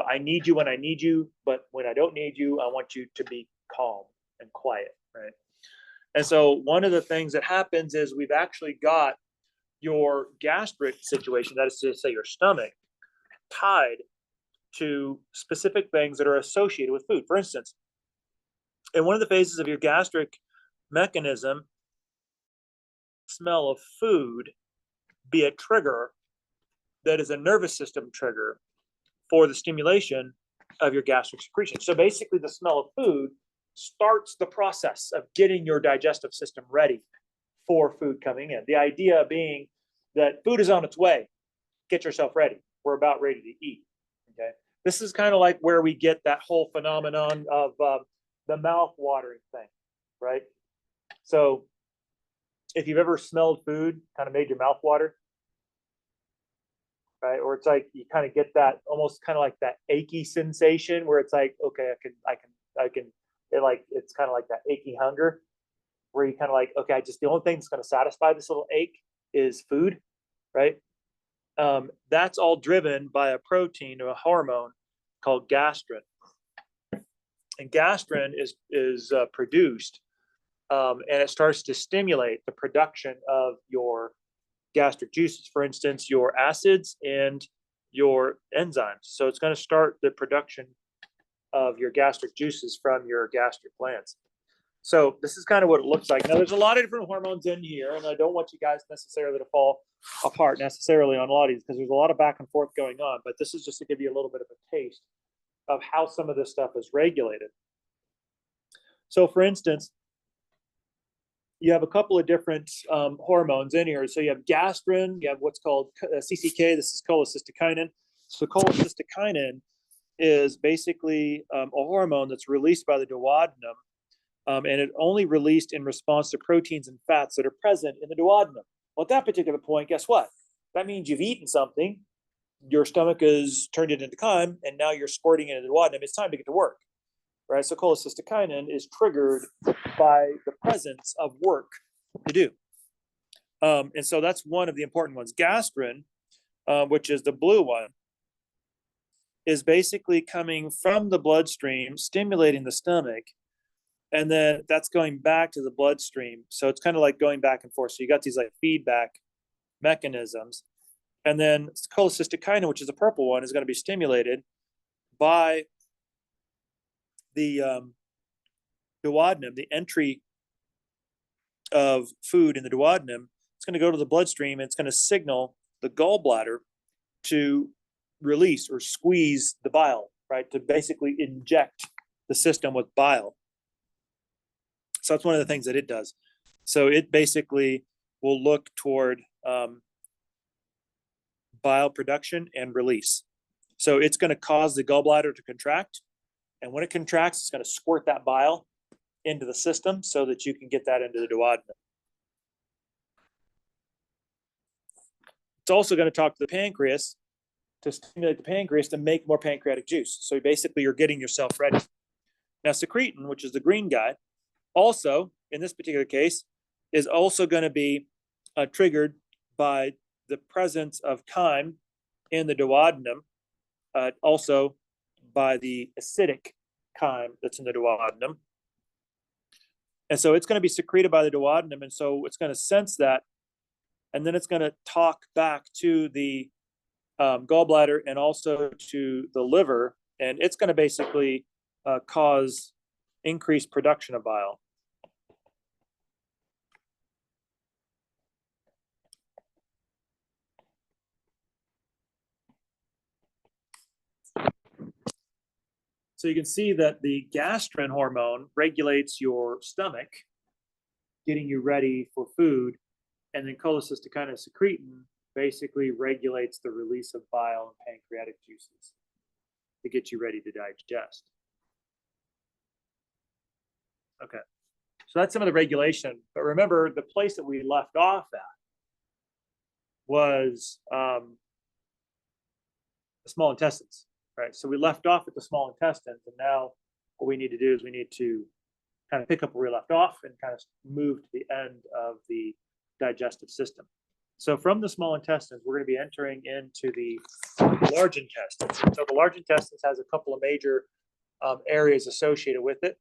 I need you when I need you, but when I don't need you, I want you to be calm and quiet, right? And so one of the things that happens is we've actually got your gastric situation, that is to say your stomach, tied to specific things that are associated with food. For instance, in one of the phases of your gastric mechanism, smell of food be a trigger that is a nervous system trigger for the stimulation of your gastric secretion. So basically the smell of food starts the process of getting your digestive system ready for food coming in. The idea being that food is on its way. Get yourself ready. We're about ready to eat. Okay. This is kind of like where we get that whole phenomenon of the mouth watering thing, right? So if you've ever smelled food, kind of made your mouth water, right? Or it's like you kind of get that almost kind of like that achy sensation where it's like, okay, it's kind of like that achy hunger where you kind of like, okay, the only thing that's going to satisfy this little ache is food, right? That's all driven by a protein or a hormone called gastrin. And gastrin is produced, and it starts to stimulate the production of your gastric juices, for instance, your acids and your enzymes. So it's going to start the production of your gastric juices from your gastric glands. So this is kind of what it looks like. Now, there's a lot of different hormones in here, and I don't want you guys necessarily to fall apart necessarily on a lot of these because there's a lot of back and forth going on, but this is just to give you a little bit of a taste of how some of this stuff is regulated. So for instance, you have a couple of different hormones in here. So you have gastrin, you have what's called CCK, this is cholecystokinin. So cholecystokinin is basically a hormone that's released by the duodenum, and it only released in response to proteins and fats that are present in the duodenum. Well, at that particular point, guess what? That means you've eaten something, your stomach has turned it into chyme, and now you're squirting it into the duodenum. It's time to get to work, right? So cholecystokinin is triggered by the presence of work to do. And so that's one of the important ones. Gastrin, which is the blue one, is basically coming from the bloodstream, stimulating the stomach, and then that's going back to the bloodstream. So it's kind of like going back and forth. So you got these like feedback mechanisms. And then cholecystokinin, which is the purple one, is going to be stimulated by the duodenum, the entry of food in the duodenum. It's going to go to the bloodstream, and it's going to signal the gallbladder to release or squeeze the bile, right? To basically inject the system with bile. So that's one of the things that it does. So it basically will look toward bile production and release. So it's going to cause the gallbladder to contract. And when it contracts, it's going to squirt that bile into the system so that you can get that into the duodenum. It's also going to talk to the pancreas to stimulate the pancreas to make more pancreatic juice. So basically, you're getting yourself ready. Now, secretin, which is the green guy, also, in this particular case, is also going to be triggered by the presence of chyme in the duodenum, also by the acidic chyme that's in the duodenum. And so it's going to be secreted by the duodenum, and so it's going to sense that, and then it's going to talk back to the gallbladder and also to the liver, and it's going to basically cause increased production of bile. So you can see that the gastrin hormone regulates your stomach, getting you ready for food, and then cholecystokinin secretin basically regulates the release of bile and pancreatic juices to get you ready to digest. Okay, so that's some of the regulation. But remember, the place that we left off at was the small intestines, right? So we left off at the small intestines, and now what we need to do is we need to kind of pick up where we left off and kind of move to the end of the digestive system. So from the small intestines, we're going to be entering into the large intestines. So the large intestines has a couple of major areas associated with it.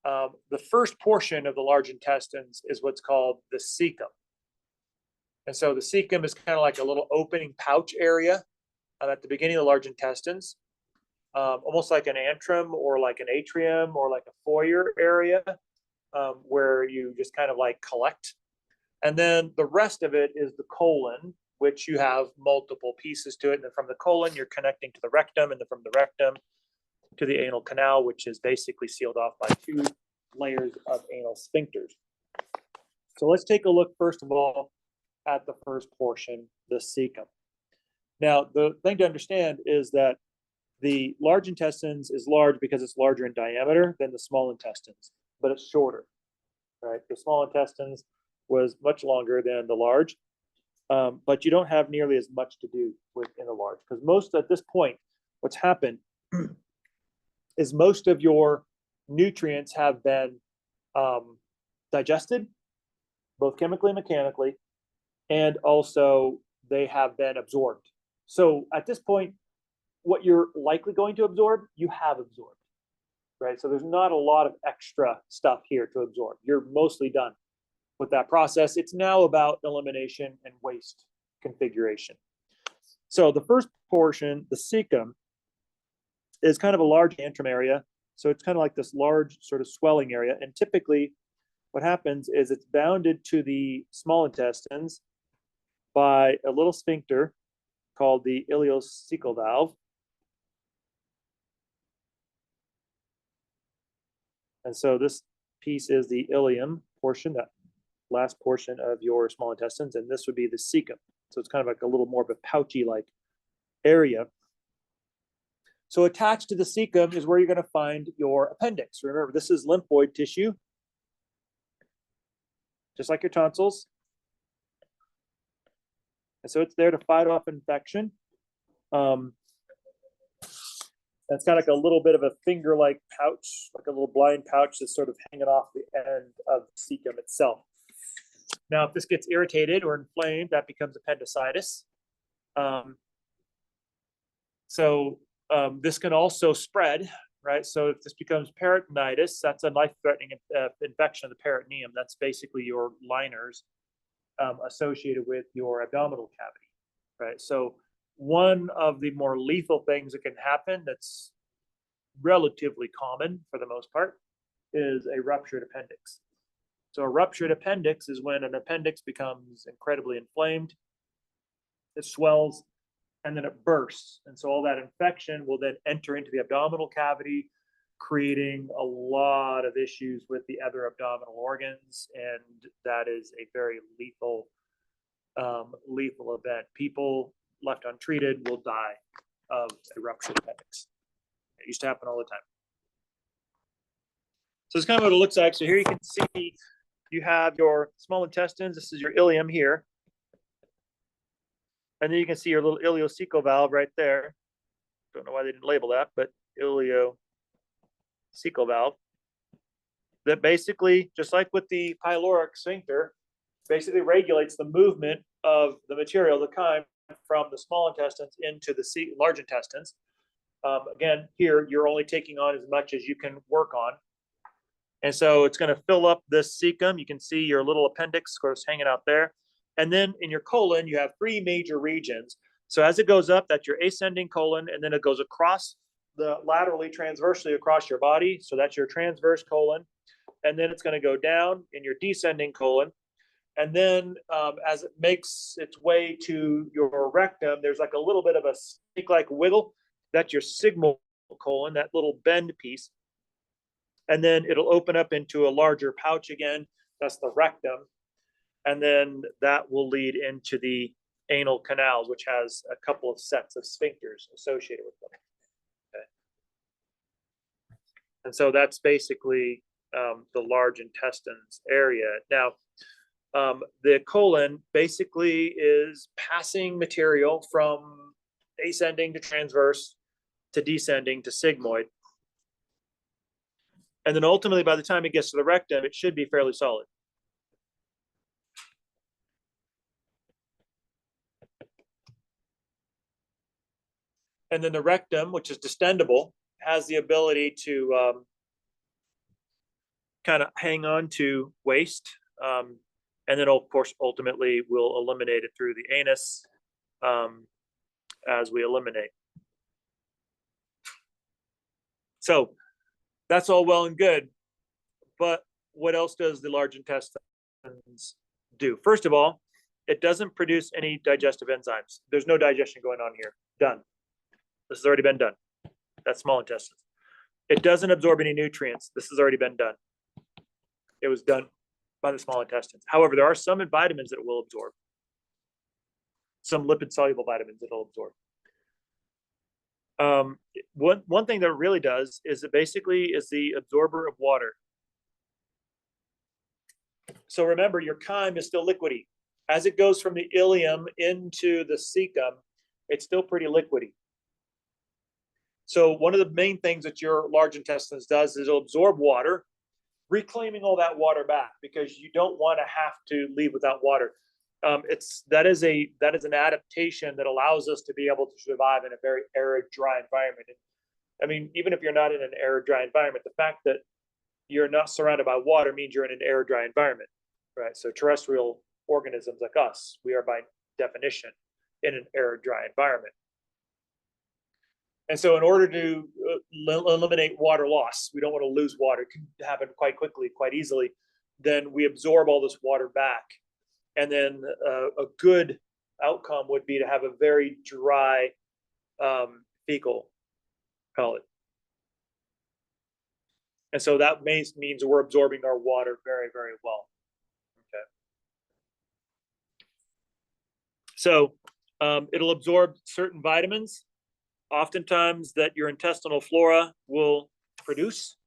The first portion of the large intestines is what's called the cecum. And so the cecum is kind of like a little opening pouch area at the beginning of the large intestines, almost like an antrum or like an atrium or like a foyer area where you just kind of like collect. And then the rest of it is the colon, which you have multiple pieces to it. And then from the colon, you're connecting to the rectum, and then from the rectum to the anal canal, which is basically sealed off by 2 layers of anal sphincters. So let's take a look, first of all, at the first portion, the cecum. Now, the thing to understand is that the large intestines is large because it's larger in diameter than the small intestines, but it's shorter, right? The small intestines was much longer than the large, but you don't have nearly as much to do with in the large, because most at this point, what's happened is most of your nutrients have been digested, both chemically and mechanically, and also they have been absorbed. So at this point, what you're likely going to absorb, you have absorbed, right? So there's not a lot of extra stuff here to absorb. You're mostly done with that process. It's now about elimination and waste configuration. So the first portion, the cecum, is kind of a large antrum area. So it's kind of like this large sort of swelling area. And typically what happens is it's bounded to the small intestines by a little sphincter called the ileocecal valve. And so this piece is the ileum portion, that last portion of your small intestines, and this would be the cecum. So it's kind of like a little more of a pouchy-like area. So attached to the cecum is where you're going to find your appendix. Remember, this is lymphoid tissue, just like your tonsils. And so it's there to fight off infection. That's kind of like a little bit of a finger-like pouch, like a little blind pouch that's sort of hanging off the end of the cecum itself. Now, if this gets irritated or inflamed, that becomes appendicitis. This can also spread, right? So if this becomes peritonitis, that's a life-threatening infection of the peritoneum. That's basically your liners associated with your abdominal cavity, right? So one of the more lethal things that can happen that's relatively common for the most part is a ruptured appendix. So a ruptured appendix is when an appendix becomes incredibly inflamed, it swells, and then it bursts. And so all that infection will then enter into the abdominal cavity, creating a lot of issues with the other abdominal organs. And that is a very lethal event. People left untreated will die of a ruptured appendix. It used to happen all the time. So it's kind of what it looks like. So here you can see you have your small intestines. This is your ileum here. And then you can see your little ileocecal valve right there. Don't know why they didn't label that, but ileocecal valve. That basically, just like with the pyloric sphincter, basically regulates the movement of the material, the chyme, from the small intestines into the large intestines. Again, here you're only taking on as much as you can work on. And so it's going to fill up this cecum. You can see your little appendix, of course, hanging out there. And then in your colon, you have 3 major regions. So as it goes up, that's your ascending colon, and then it goes across laterally, transversely across your body. So that's your transverse colon. And then it's going to go down in your descending colon. And then as it makes its way to your rectum, there's like a little bit of a snake-like wiggle. That's your sigmoid colon, that little bend piece, and then it'll open up into a larger pouch again. That's the rectum. And then that will lead into the anal canals, which has a couple of sets of sphincters associated with them. Okay. And so that's basically the large intestines area. Now, the colon basically is passing material from ascending to transverse to descending to sigmoid. And then ultimately, by the time it gets to the rectum, it should be fairly solid. And then the rectum, which is distendable, has the ability to kind of hang on to waste. And then, of course, ultimately, we'll eliminate it through the anus as we eliminate. So that's all well and good. But what else does the large intestines do? First of all, it doesn't produce any digestive enzymes. There's no digestion going on here. Done. This has already been done. That's small intestines. It doesn't absorb any nutrients. This has already been done. It was done by the small intestines. However, there are some vitamins that it will absorb. Some lipid-soluble vitamins that it'll absorb. One thing that it really does is it basically is the absorber of water. So remember, your chyme is still liquidy. As it goes from the ileum into the cecum, it's still pretty liquidy. So one of the main things that your large intestines does is it'll absorb water, reclaiming all that water back, because you don't want to have to leave without water. That is an adaptation that allows us to be able to survive in a very arid, dry environment. And, I mean, even if you're not in an arid, dry environment, the fact that you're not surrounded by water means you're in an arid, dry environment, right? So terrestrial organisms like us, we are by definition in an arid, dry environment. And so in order to eliminate water loss, we don't want to lose water. It can happen quite quickly, quite easily. Then we absorb all this water back. And then a good outcome would be to have a very dry fecal pellet. And so that means we're absorbing our water very, very well. Okay. So it'll absorb certain vitamins, oftentimes that your intestinal flora will produce.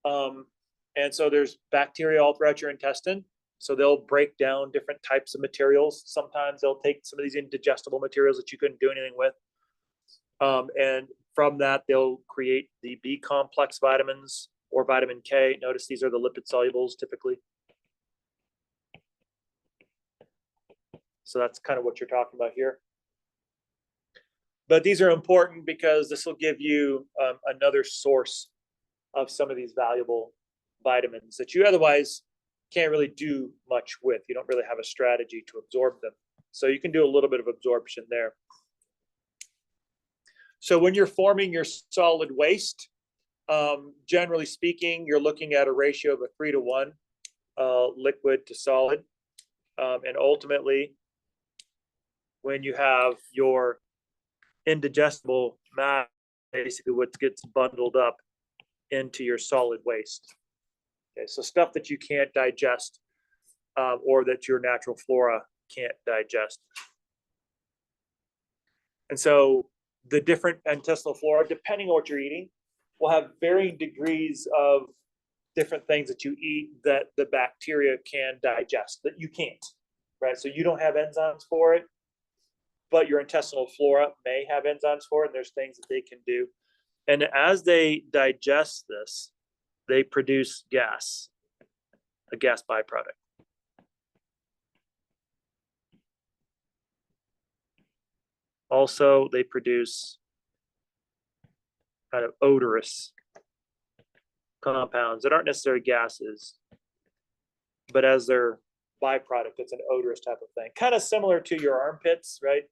And so there's bacteria all throughout your intestine. So they'll break down different types of materials. Sometimes they'll take some of these indigestible materials that you couldn't do anything with. And from that, they'll create the B complex vitamins or vitamin K. Notice these are the lipid solubles typically. So that's kind of what you're talking about here. But these are important because this will give you another source of some of these valuable vitamins that you otherwise can't really do much with. You don't really have a strategy to absorb them. So you can do a little bit of absorption there. So when you're forming your solid waste, generally speaking, you're looking at a ratio of a 3-to-1 liquid to solid. And ultimately, when you have your indigestible matter, basically what gets bundled up into your solid waste. Okay, so stuff that you can't digest or that your natural flora can't digest. And so the different intestinal flora, depending on what you're eating, will have varying degrees of different things that you eat that the bacteria can digest that you can't, right? So you don't have enzymes for it, but your intestinal flora may have enzymes for it, and there's things that they can do. And as they digest this, they produce gas, a gas byproduct. Also, they produce kind of odorous compounds that aren't necessarily gases, but as their byproduct, it's an odorous type of thing. Kind of similar to your armpits, right?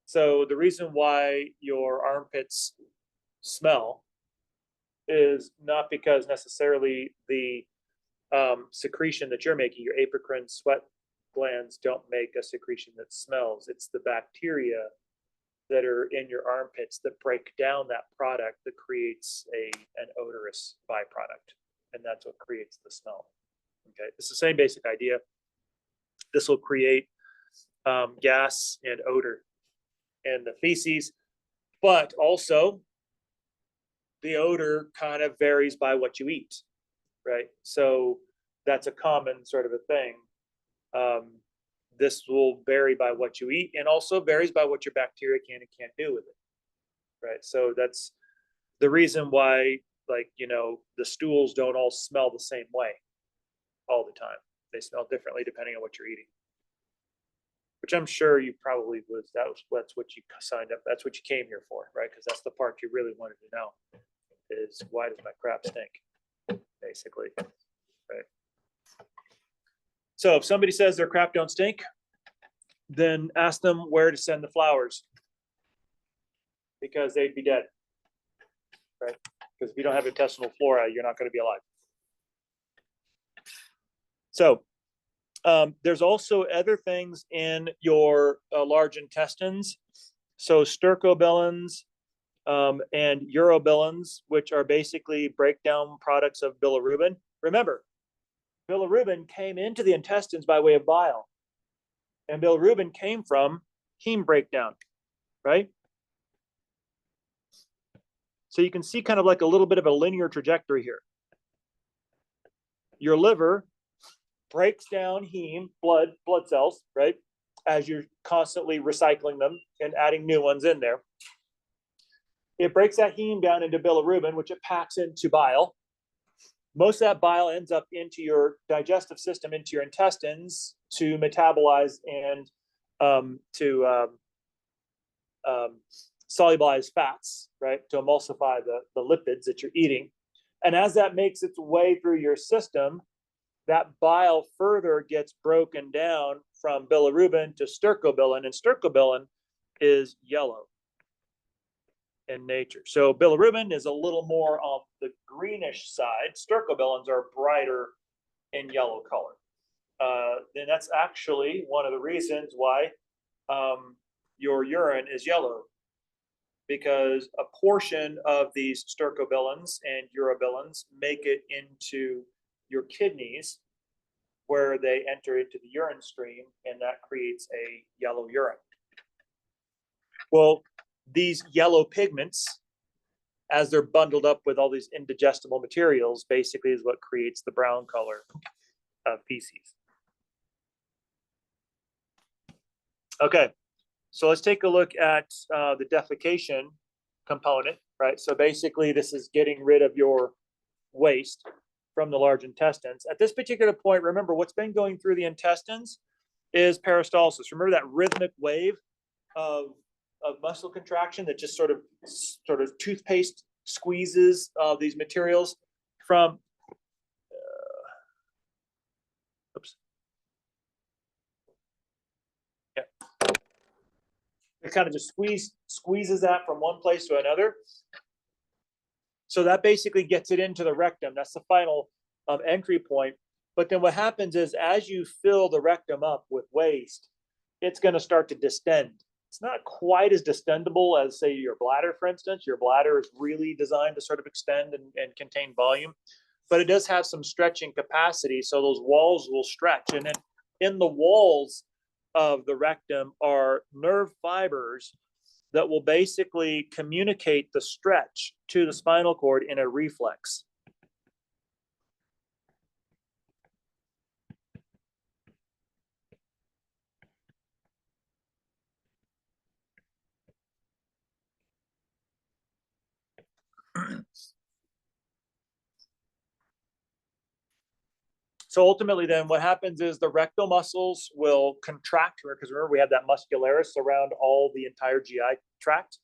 So the reason why your armpits smell is not because necessarily the secretion that you're making, your apocrine sweat glands don't make a secretion that smells. It's the bacteria that are in your armpits that break down that product that creates an odorous byproduct. And that's what creates the smell. Okay, it's the same basic idea. This will create gas and odor in the feces, but also the odor kind of varies by what you eat, right? So that's a common sort of a thing. This will vary by what you eat and also varies by what your bacteria can and can't do with it, right? So that's the reason why, like, you know, the stools don't all smell the same way all the time. They smell differently depending on what you're eating, which I'm sure you probably that's what you signed up. That's what you came here for, right? Because that's the part you really wanted to know is why does my crap stink, basically, right? So if somebody says their crap don't stink, then ask them where to send the flowers because they'd be dead, right? Because if you don't have intestinal flora, you're not going to be alive. So there's also other things in your large intestines. So stercobilins and urobilins, which are basically breakdown products of bilirubin. Remember, bilirubin came into the intestines by way of bile. And bilirubin came from heme breakdown, right? So you can see kind of like a little bit of a linear trajectory here. Your liver breaks down heme, blood cells, right? As you're constantly recycling them and adding new ones in there. It breaks that heme down into bilirubin, which it packs into bile. Most of that bile ends up into your digestive system, into your intestines to metabolize and to solubilize fats, right? To emulsify the lipids that you're eating. And as that makes its way through your system, that bile further gets broken down from bilirubin to stercobilin, and stercobilin is yellow in nature. So bilirubin is a little more on the greenish side. Stercobilins are brighter in yellow color. And that's actually one of the reasons why your urine is yellow, because a portion of these stercobilins and urobilins make it into your kidneys where they enter into the urine stream, and that creates a yellow urine. Well, these yellow pigments, as they're bundled up with all these indigestible materials, basically is what creates the brown color of feces. Okay, so let's take a look at the defecation component, right? So basically this is getting rid of your waste from the large intestines. At this particular point, remember what's been going through the intestines is peristalsis. Remember that rhythmic wave of muscle contraction that just sort of toothpaste squeezes these materials from oops. Yeah. It kind of just squeezes that from one place to another. So that basically gets it into the rectum. That's the final entry point. But then what happens is as you fill the rectum up with waste, it's going to start to distend. It's not quite as distendable as, say, your bladder, for instance. Your bladder is really designed to sort of extend and contain volume, but it does have some stretching capacity. So those walls will stretch. And then in the walls of the rectum are nerve fibers that will basically communicate the stretch to the spinal cord in a reflex. So ultimately then what happens is the rectal muscles will contract, because remember we have that muscularis around all the entire GI tract,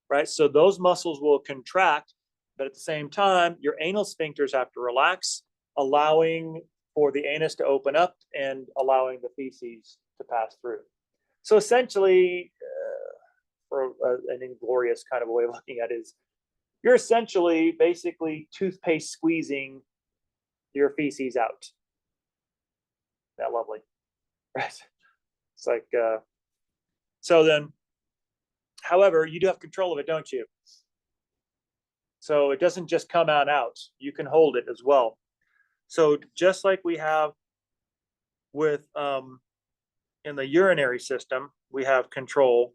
right? So those muscles will contract, but at the same time, your anal sphincters have to relax, allowing for the anus to open up and allowing the feces to pass through. So essentially, for an inglorious kind of a way of looking at it is, you're essentially basically toothpaste squeezing your feces out. That lovely, right? It's like, so then However, you do have control of it, don't you? So it doesn't just come out. You can hold it as well. So just like we have with in the urinary system, we have control.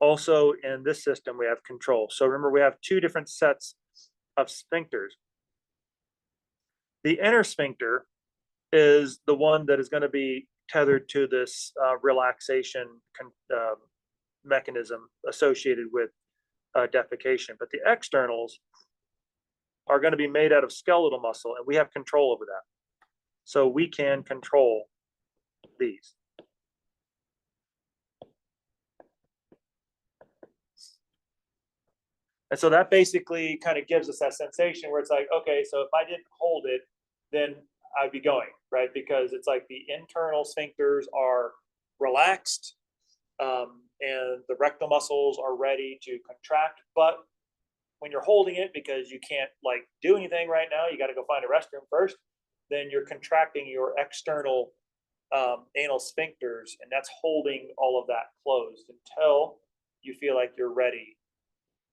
Also in this system, we have control. So remember, we have two different sets of sphincters. The inner sphincter is the one that is going to be tethered to this relaxation mechanism associated with defecation. But the externals are going to be made out of skeletal muscle, and we have control over that. So we can control these. And so that basically kind of gives us that sensation where it's like, okay, so if I didn't hold it, then I'd be going, right? Because it's like the internal sphincters are relaxed, and the rectal muscles are ready to contract. But when you're holding it, because you can't like do anything right now, you got to go find a restroom first, then you're contracting your external anal sphincters, and that's holding all of that closed until you feel like you're ready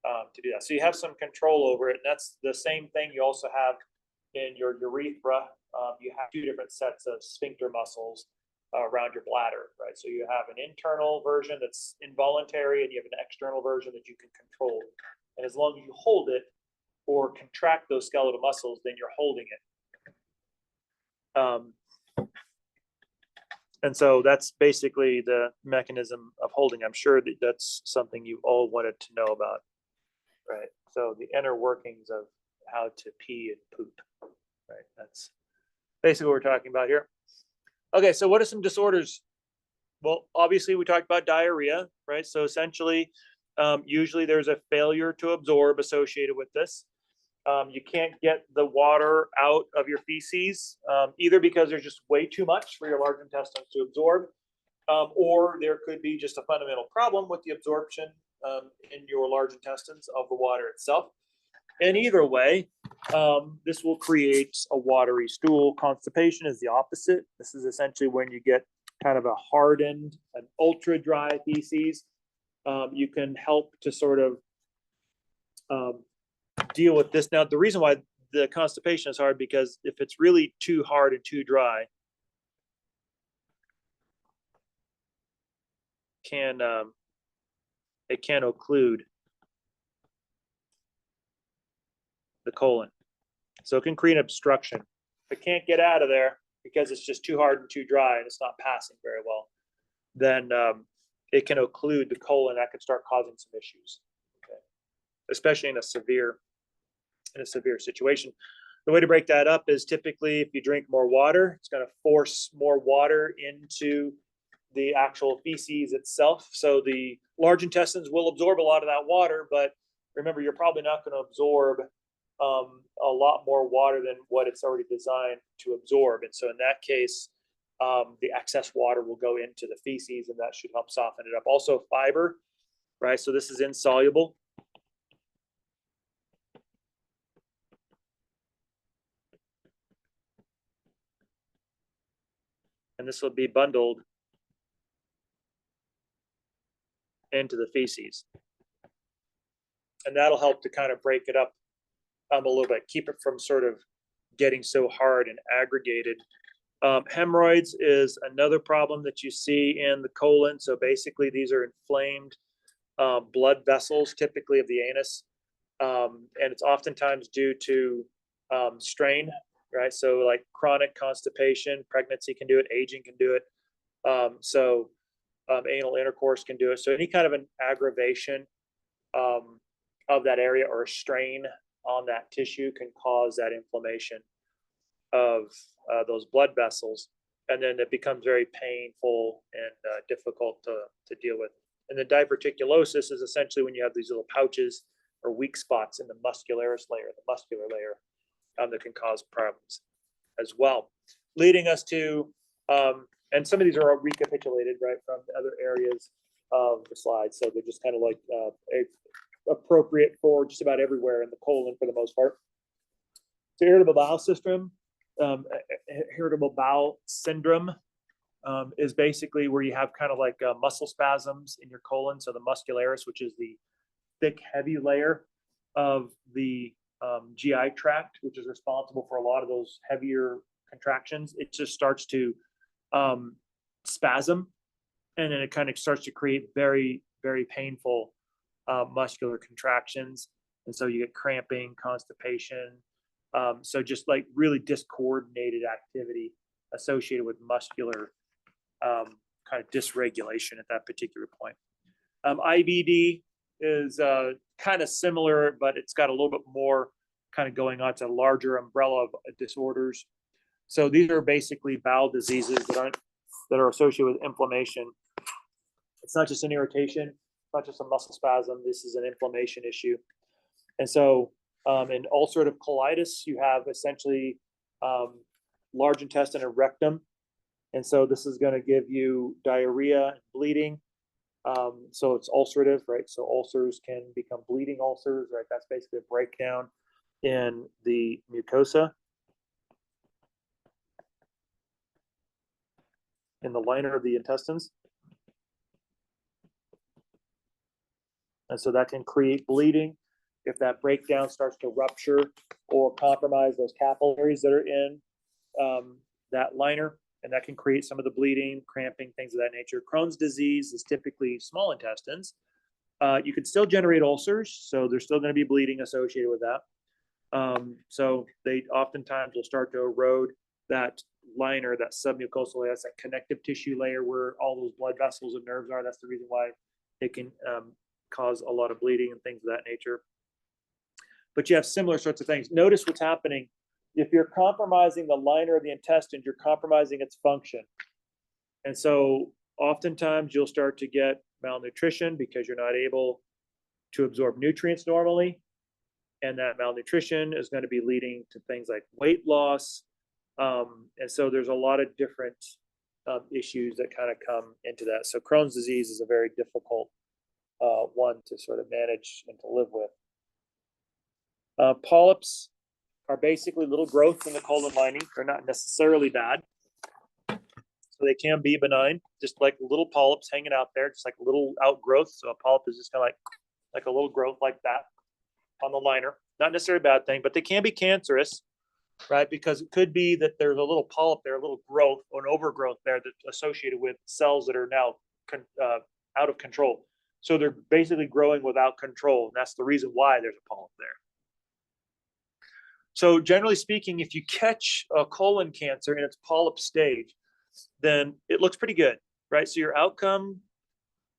to do that. So you have some control over it. And that's the same thing you also have in your urethra. You have two different sets of sphincter muscles around your bladder, right? So you have an internal version that's involuntary, and you have an external version that you can control. And as long as you hold it or contract those skeletal muscles, then you're holding it. And so that's basically the mechanism of holding. I'm sure that that's something you all wanted to know about, right? So the inner workings of how to pee and poop, right? That's basically what we're talking about here. Okay, so what are some disorders? Well, obviously we talked about diarrhea, right? So essentially, usually there's a failure to absorb associated with this. You can't get the water out of your feces, either because there's just way too much for your large intestines to absorb, or there could be just a fundamental problem with the absorption in your large intestines of the water itself. And either way, this will create a watery stool. Constipation is the opposite. This is essentially when you get kind of a hardened, an ultra dry feces. You can help to sort of deal with this. Now, the reason why the constipation is hard, because if it's really too hard and too dry, it can occlude the colon. So it can create an obstruction. If it can't get out of there because it's just too hard and too dry and it's not passing very well, then it can occlude the colon. That could start causing some issues, okay? Especially in a severe situation. The way to break that up is typically if you drink more water, it's going to force more water into the actual feces itself. So the large intestines will absorb a lot of that water, but remember, you're probably not going to absorb a lot more water than what it's already designed to absorb. And so in that case, the excess water will go into the feces, and that should help soften it up. Also fiber, right? So this is insoluble. And this will be bundled into the feces. And that'll help to kind of break it up a little bit, keep it from sort of getting so hard and aggregated. Hemorrhoids is another problem that you see in the colon. So basically these are inflamed blood vessels, typically of the anus. And it's oftentimes due to strain, right? So like chronic constipation, pregnancy can do it, aging can do it. Anal intercourse can do it. So any kind of an aggravation of that area or a strain on that tissue can cause that inflammation of those blood vessels. And then it becomes very painful and difficult to deal with. And the diverticulosis is essentially when you have these little pouches or weak spots in the muscularis layer, the muscular layer, that can cause problems as well. Leading us to, and some of these are recapitulated, right, from the other areas of the slide. So they're just kind of like appropriate for just about everywhere in the colon for the most part. So irritable bowel syndrome, is basically where you have kind of like muscle spasms in your colon. So the muscularis, which is the thick, heavy layer of the GI tract, which is responsible for a lot of those heavier contractions, it just starts to spasm, and then it kind of starts to create very, very painful muscular contractions. And so you get cramping, constipation. So just like really discoordinated activity associated with muscular kind of dysregulation at that particular point. IBD is kind of similar, but it's got a little bit more kind of going on. It's a larger umbrella of disorders. So these are basically bowel diseases that are associated with inflammation. It's not just an irritation, it's not just a muscle spasm. This is an inflammation issue. And so in ulcerative colitis, you have essentially large intestine and rectum. And so this is going to give you diarrhea and bleeding. So it's ulcerative, right? So ulcers can become bleeding ulcers, right? That's basically a breakdown in the mucosa, in the liner of the intestines. And so that can create bleeding if that breakdown starts to rupture or compromise those capillaries that are in that liner. And that can create some of the bleeding, cramping, things of that nature. Crohn's disease is typically small intestines. You can still generate ulcers, so there's still going to be bleeding associated with that. So they oftentimes will start to erode that liner, that submucosal layer, that's that connective tissue layer where all those blood vessels and nerves are. That's the reason why it can cause a lot of bleeding and things of that nature. But you have similar sorts of things. Notice what's happening. If you're compromising the liner of the intestines, you're compromising its function. And so oftentimes you'll start to get malnutrition because you're not able to absorb nutrients normally. And that malnutrition is going to be leading to things like weight loss. And so there's a lot of different issues that kind of come into that. So Crohn's disease is a very difficult one to sort of manage and to live with. Polyps are basically little growths in the colon lining. They're not necessarily bad. So they can be benign, just like little polyps hanging out there, just like little outgrowth. So a polyp is just kind of like a little growth like that on the liner. Not necessarily a bad thing, but they can be cancerous, right? Because it could be that there's a little polyp there, a little growth or an overgrowth there that's associated with cells that are now out of control. So they're basically growing without control. And that's the reason why there's a polyp there. So generally speaking, if you catch a colon cancer in its polyp stage, then it looks pretty good, right? So your outcome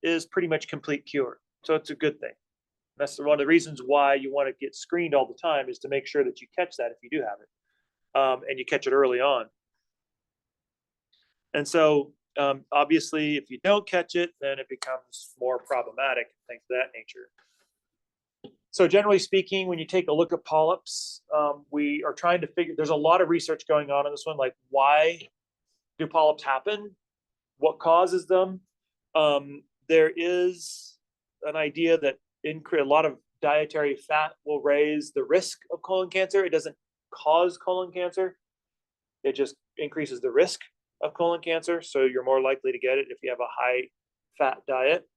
is pretty much complete cure. So it's a good thing. That's one of the reasons why you want to get screened all the time, is to make sure that you catch that if you do have it, and you catch it early on. And so obviously, if you don't catch it, then it becomes more problematic and things of that nature. So generally speaking, when you take a look at polyps, we are trying to figure, there's a lot of research going on this one, like why do polyps happen? What causes them? There is an idea that a lot of dietary fat will raise the risk of colon cancer. It doesn't cause colon cancer. It just increases the risk of colon cancer. So you're more likely to get it if you have a high fat diet.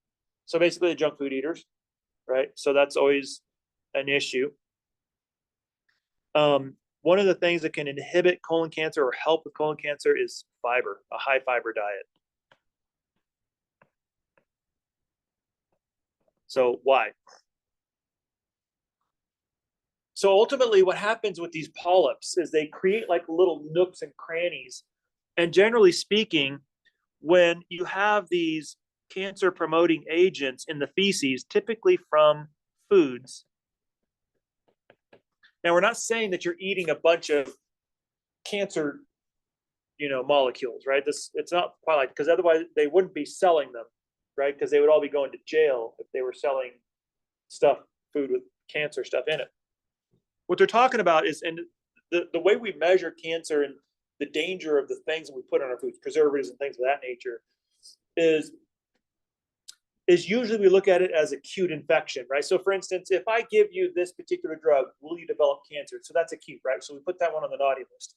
So basically the junk food eaters, right? So that's always an issue. One of the things that can inhibit colon cancer or help with colon cancer is fiber, a high fiber diet. So why? So ultimately what happens with these polyps is they create like little nooks and crannies. And generally speaking, when you have these cancer promoting agents in the feces, typically from foods. Now, we're not saying that you're eating a bunch of cancer, molecules, right? It's not quite like, because otherwise they wouldn't be selling them, right? Because they would all be going to jail if they were selling food with cancer stuff in it. What they're talking about is, and the way we measure cancer and the danger of the things that we put on our foods, preservatives and things of that nature, is usually we look at it as acute infection, right? So for instance, if I give you this particular drug, will you develop cancer? So that's acute, right? So we put that one on the naughty list.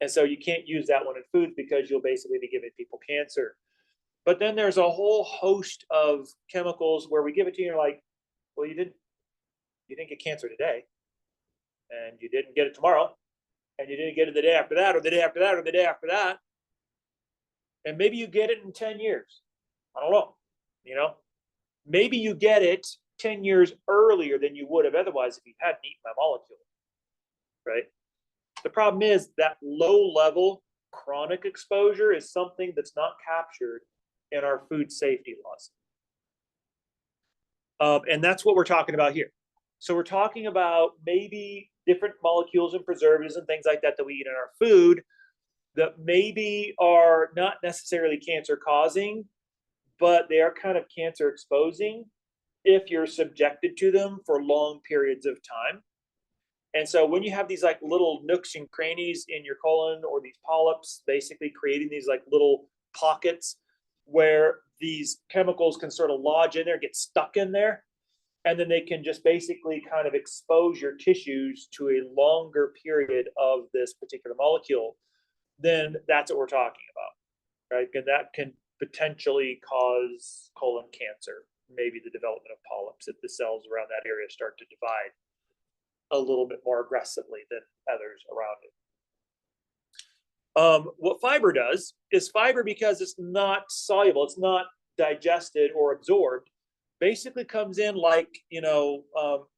And so you can't use that one in foods because you'll basically be giving people cancer. But then there's a whole host of chemicals where we give it to you, and you're like, well, you didn't get cancer today, and you didn't get it tomorrow, and you didn't get it the day after that, or the day after that, or the day after that. And maybe you get it in 10 years. I don't know. Maybe you get it 10 years earlier than you would have otherwise if you hadn't eaten my molecule, right? The problem is that low level chronic exposure is something that's not captured in our food safety laws. And that's what we're talking about here. So we're talking about maybe different molecules and preservatives and things like that that we eat in our food that maybe are not necessarily cancer causing, but they are kind of cancer exposing if you're subjected to them for long periods of time. And so when you have these like little nooks and crannies in your colon, or these polyps basically creating these like little pockets where these chemicals can sort of lodge in there, get stuck in there, and then they can just basically kind of expose your tissues to a longer period of this particular molecule, then that's what we're talking about, right? And that can potentially cause colon cancer, maybe the development of polyps if the cells around that area start to divide a little bit more aggressively than others around it. What fiber does is fiber, because it's not soluble, it's not digested or absorbed, basically comes in like,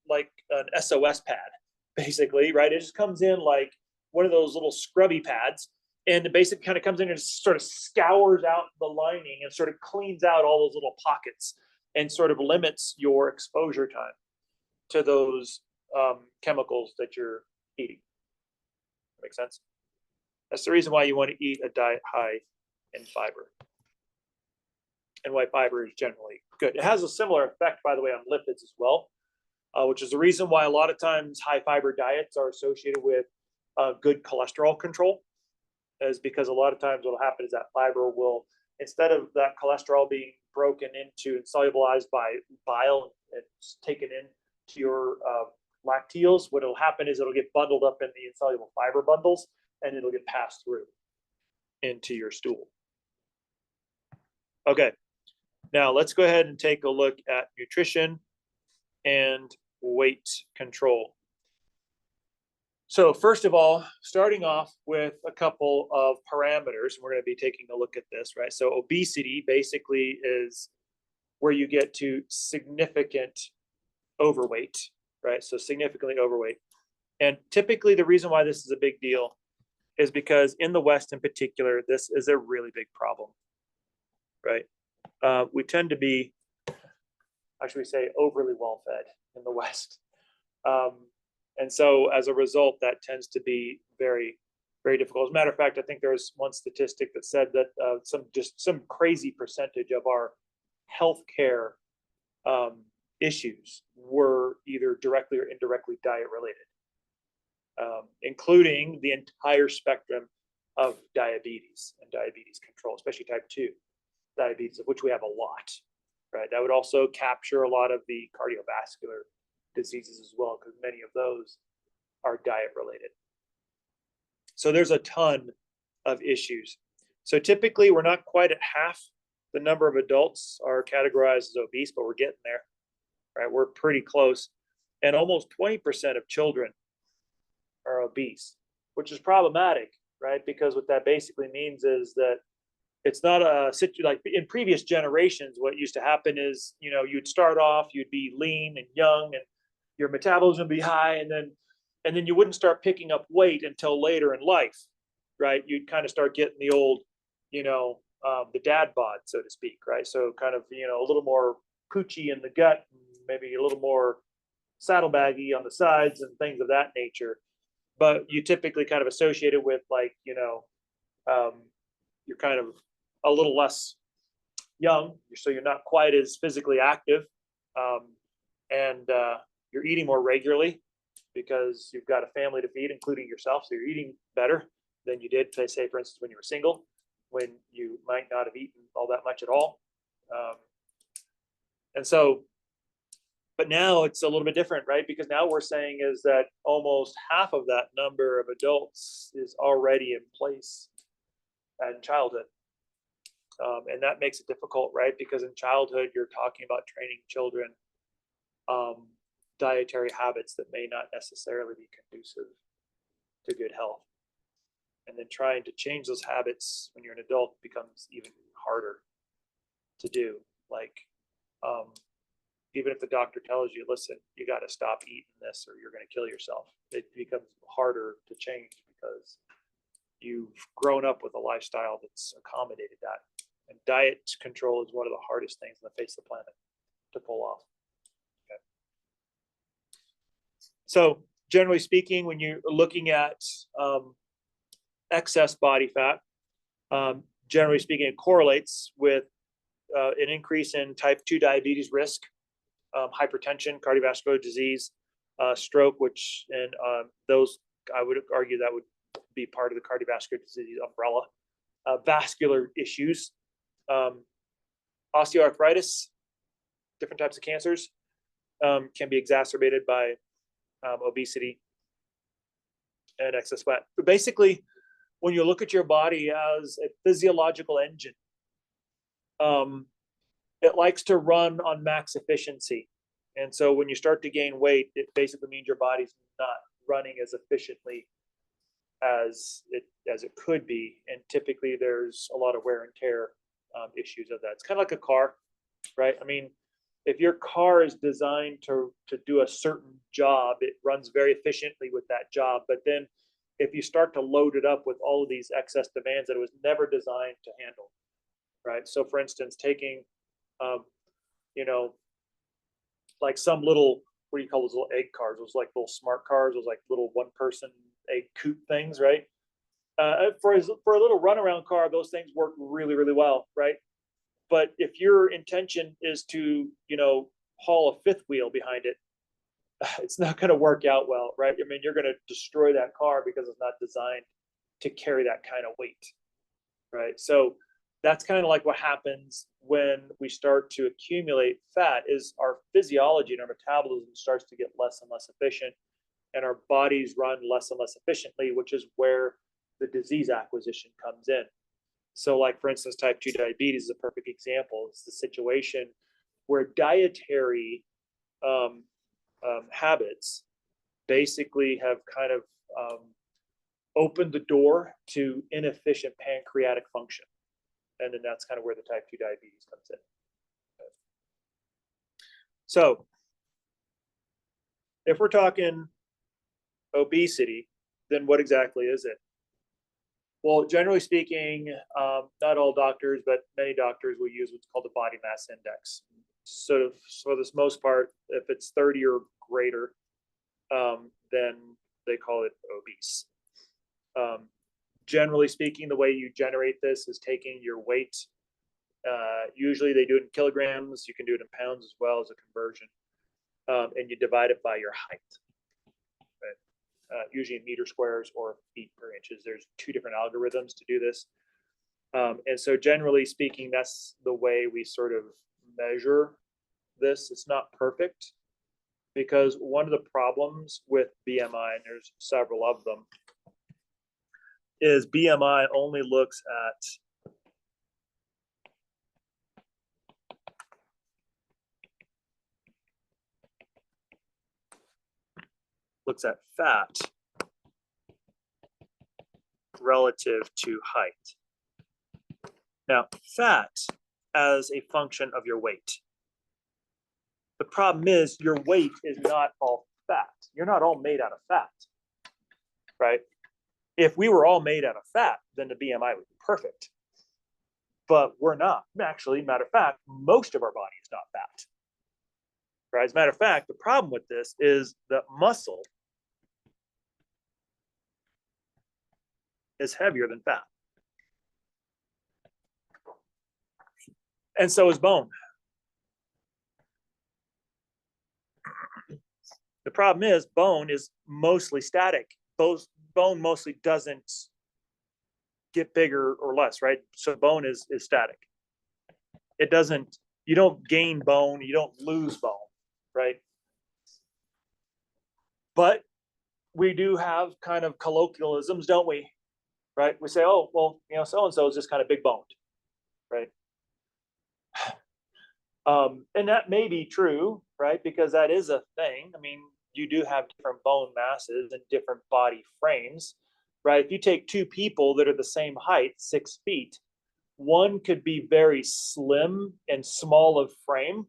like an SOS pad, basically, right? It just comes in like one of those little scrubby pads, and it basically kind of comes in and sort of scours out the lining and sort of cleans out all those little pockets and sort of limits your exposure time to those chemicals that you're eating. Makes sense? That's the reason why you want to eat a diet high in fiber, and why fiber is generally good. It has a similar effect, by the way, on lipids as well, which is the reason why a lot of times high fiber diets are associated with good cholesterol control, is because a lot of times what will happen is that fiber will, instead of that cholesterol being broken into and solubilized by bile and taken into your lacteals, what will happen is it'll get bundled up in the insoluble fiber bundles, and it'll get passed through into your stool. Okay, now let's go ahead and take a look at nutrition and weight control. So first of all, starting off with a couple of parameters, we're going to be taking a look at this, right? So obesity basically is where you get to significant overweight, right? So significantly overweight. And typically the reason why this is a big deal is because in the West in particular, this is a really big problem, right? We tend to be, how should we say, overly well-fed in the West. And so as a result, that tends to be very, very difficult. As a matter of fact, I think there's one statistic that said that some crazy percentage of our healthcare issues were either directly or indirectly diet related, including the entire spectrum of diabetes and diabetes control, especially type 2 diabetes, of which we have a lot, right? That would also capture a lot of the cardiovascular diseases as well, because many of those are diet related. So there's a ton of issues. So typically we're not quite at half the number of adults are categorized as obese, but we're getting there, right? We're pretty close. And almost 20% of children are obese, which is problematic, right? Because what that basically means is that it's not a situation like in previous generations. What used to happen is, you'd start off, you'd be lean and young, and your metabolism would be high, and then you wouldn't start picking up weight until later in life, right? You'd kind of start getting the old, the dad bod, so to speak, right? So kind of, a little more poochy in the gut, maybe a little more saddlebaggy on the sides and things of that nature. But you typically kind of associate it with like, you're kind of a little less young, so you're not quite as physically active, and you're eating more regularly because you've got a family to feed, including yourself. So you're eating better than you did, say, for instance, when you were single, when you might not have eaten all that much at all. And so But now it's a little bit different, right? Because now we're saying is that almost half of that number of adults is already in place in childhood. And that makes it difficult, right? Because in childhood, you're talking about training children dietary habits that may not necessarily be conducive to good health. And then trying to change those habits when you're an adult becomes even harder to do. Like, even if the doctor tells you, listen, you got to stop eating this or you're going to kill yourself, it becomes harder to change because you've grown up with a lifestyle that's accommodated that. And diet control is one of the hardest things on the face of the planet to pull off. Okay. So generally speaking, when you're looking at excess body fat, generally speaking, it correlates with an increase in type 2 diabetes risk, hypertension, cardiovascular disease, stroke, which, and those, I would argue that would be part of the cardiovascular disease umbrella, vascular issues, osteoarthritis, different types of cancers, can be exacerbated by obesity and excess fat. But basically, when you look at your body as a physiological engine, it likes to run on max efficiency. And so when you start to gain weight, it basically means your body's not running as efficiently as it could be. And typically there's a lot of wear and tear issues of that. It's kind of like a car, right? I mean, if your car is designed to do a certain job, it runs very efficiently with that job. But then if you start to load it up with all of these excess demands that it was never designed to handle, right? So for instance, taking, like some little, what do you call those little egg cars? Those like little smart cars, those like little one-person egg coop things, right? For a little runaround car, those things work really, really well, right? But if your intention is to, haul a fifth wheel behind it, it's not going to work out well, right? I mean, you're going to destroy that car because it's not designed to carry that kind of weight, right? So that's kind of like what happens when we start to accumulate fat is our physiology and our metabolism starts to get less and less efficient, and our bodies run less and less efficiently, which is where the disease acquisition comes in. So like, for instance, type 2 diabetes is a perfect example. It's the situation where dietary habits basically have kind of opened the door to inefficient pancreatic function. And then that's kind of where the type 2 diabetes comes in. So if we're talking obesity, then what exactly is it? Well, generally speaking, not all doctors, but many doctors will use what's called the body mass index. So for this most part, if it's 30 or greater, then they call it obese. Generally speaking, the way you generate this is taking your weight. Usually they do it in kilograms. You can do it in pounds as well as a conversion. And you divide it by your height. Right? Usually in meter squares or feet per inches. There's two different algorithms to do this. And so generally speaking, that's the way we sort of measure this. It's not perfect because one of the problems with BMI, and there's several of them, is BMI only looks at fat relative to height. Now, fat as a function of your weight. The problem is your weight is not all fat. You're not all made out of fat, right? If we were all made out of fat, then the BMI would be perfect. But we're not. Actually, matter of fact, most of our body is not fat. Right? As a matter of fact, the problem with this is that muscle is heavier than fat. And so is bone. The problem is bone is mostly static. Bone mostly doesn't get bigger or less, right? So bone is static. It doesn't, you don't gain bone, you don't lose bone, right? But we do have kind of colloquialisms, don't we? Right? We say, oh, well, so and so is just kind of big boned, right? And that may be true, right? Because that is a thing. I mean, you do have different bone masses and different body frames, right? If you take two people that are the same height, 6 feet, one could be very slim and small of frame,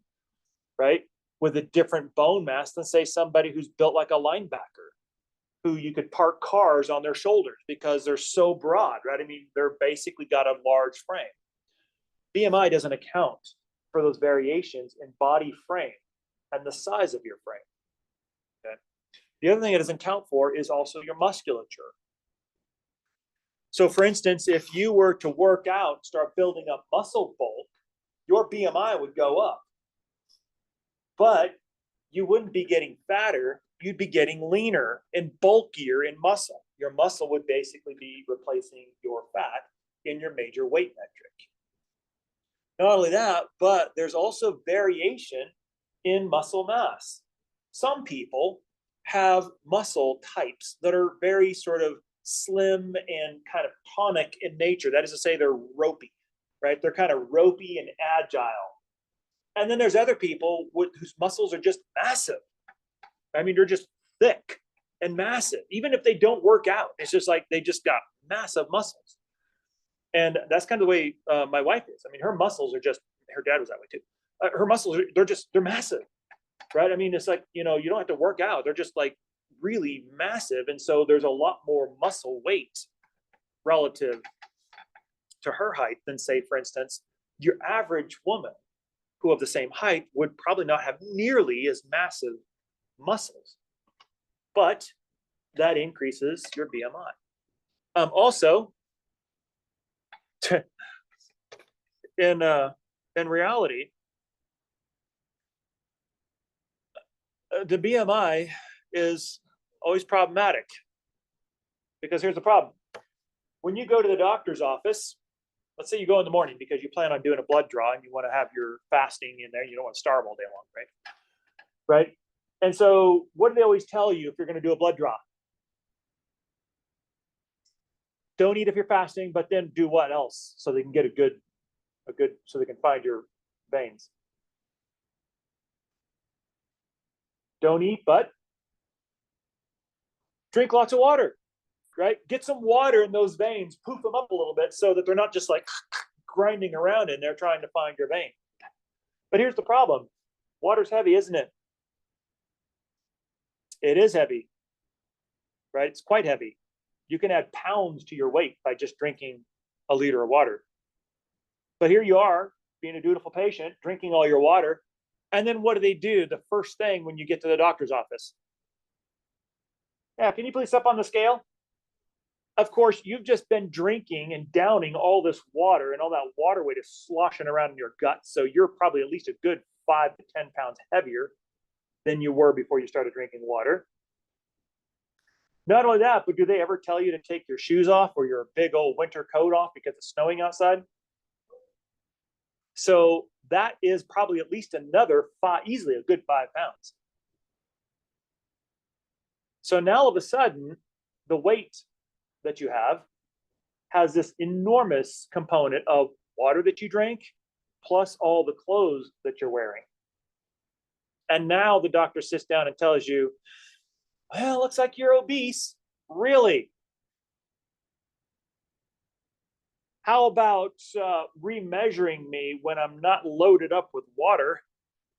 right? With a different bone mass than, say, somebody who's built like a linebacker, who you could park cars on their shoulders because they're so broad, right? I mean, they're basically got a large frame. BMI doesn't account for those variations in body frame and the size of your frame. Okay. The other thing it doesn't count for is also your musculature. So for instance, if you were to work out, start building up muscle bulk, your BMI would go up. But you wouldn't be getting fatter, you'd be getting leaner and bulkier in muscle. Your muscle would basically be replacing your fat in your major weight metric. Not only that, but there's also variation in muscle mass. Some people have muscle types that are very sort of slim and kind of tonic in nature. That is to say, they're ropey, right? They're kind of ropey and agile. And then there's other people whose muscles are just massive. I mean, they're just thick and massive. Even if they don't work out, it's just like they just got massive muscles. And that's kind of the way my wife is. I mean, her muscles are just, her dad was that way too. Her muscles, they're massive, right? I mean, it's like, you don't have to work out. They're just like really massive. And so there's a lot more muscle weight relative to her height than, say, for instance, your average woman who of the same height would probably not have nearly as massive muscles. But that increases your BMI. Also, in reality, the BMI is always problematic, because here's the problem. When you go to the doctor's office, let's say you go in the morning because you plan on doing a blood draw and you want to have your fasting in there. You don't want to starve all day long, right? Right. And so what do they always tell you if you're going to do a blood draw? Don't eat if you're fasting, but then do what else so they can get so they can find your veins. Don't eat, but drink lots of water, right? Get some water in those veins, poof them up a little bit so that they're not just like grinding around in there trying to find your vein. But here's the problem. Water's heavy, isn't it? It is heavy, right? It's quite heavy. You can add pounds to your weight by just drinking a liter of water. But here you are, being a dutiful patient, drinking all your water. And then what do they do the first thing when you get to the doctor's office? Yeah, can you please step on the scale? Of course, you've just been drinking and downing all this water, and all that water weight is sloshing around in your gut. So you're probably at least a good 5 to 10 pounds heavier than you were before you started drinking water. Not only that, but do they ever tell you to take your shoes off or your big old winter coat off because it's snowing outside? So that is probably at least another easily a good 5 pounds. So now all of a sudden, the weight that you have has this enormous component of water that you drank, plus all the clothes that you're wearing. And now the doctor sits down and tells you, well, looks like you're obese. Really? How about remeasuring me when I'm not loaded up with water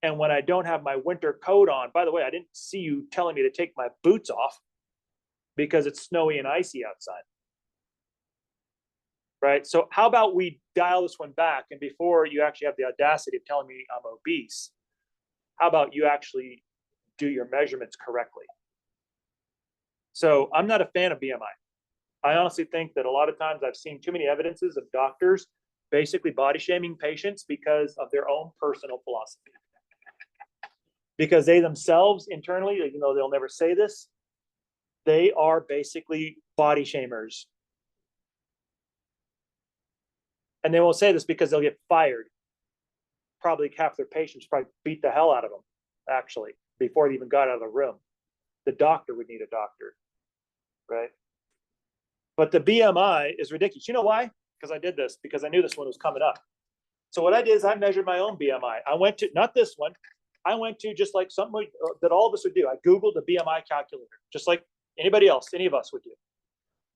and when I don't have my winter coat on? By the way, I didn't see you telling me to take my boots off because it's snowy and icy outside. Right? So how about we dial this one back, and before you actually have the audacity of telling me I'm obese, how about you actually do your measurements correctly? So I'm not a fan of BMI. I honestly think that a lot of times I've seen too many evidences of doctors basically body shaming patients because of their own personal philosophy. Because they themselves internally, even though they'll never say this, they are basically body shamers. And they won't say this because they'll get fired. Probably half their patients probably beat the hell out of them, actually, before they even got out of the room. the doctor would need a doctor, right? But the BMI is ridiculous. You know why? Because I did this, because I knew this one was coming up. So what I did is I measured my own BMI. I went to, not this one, I went to just like something that all of us would do. I Googled the BMI calculator, just like anybody else, any of us would do.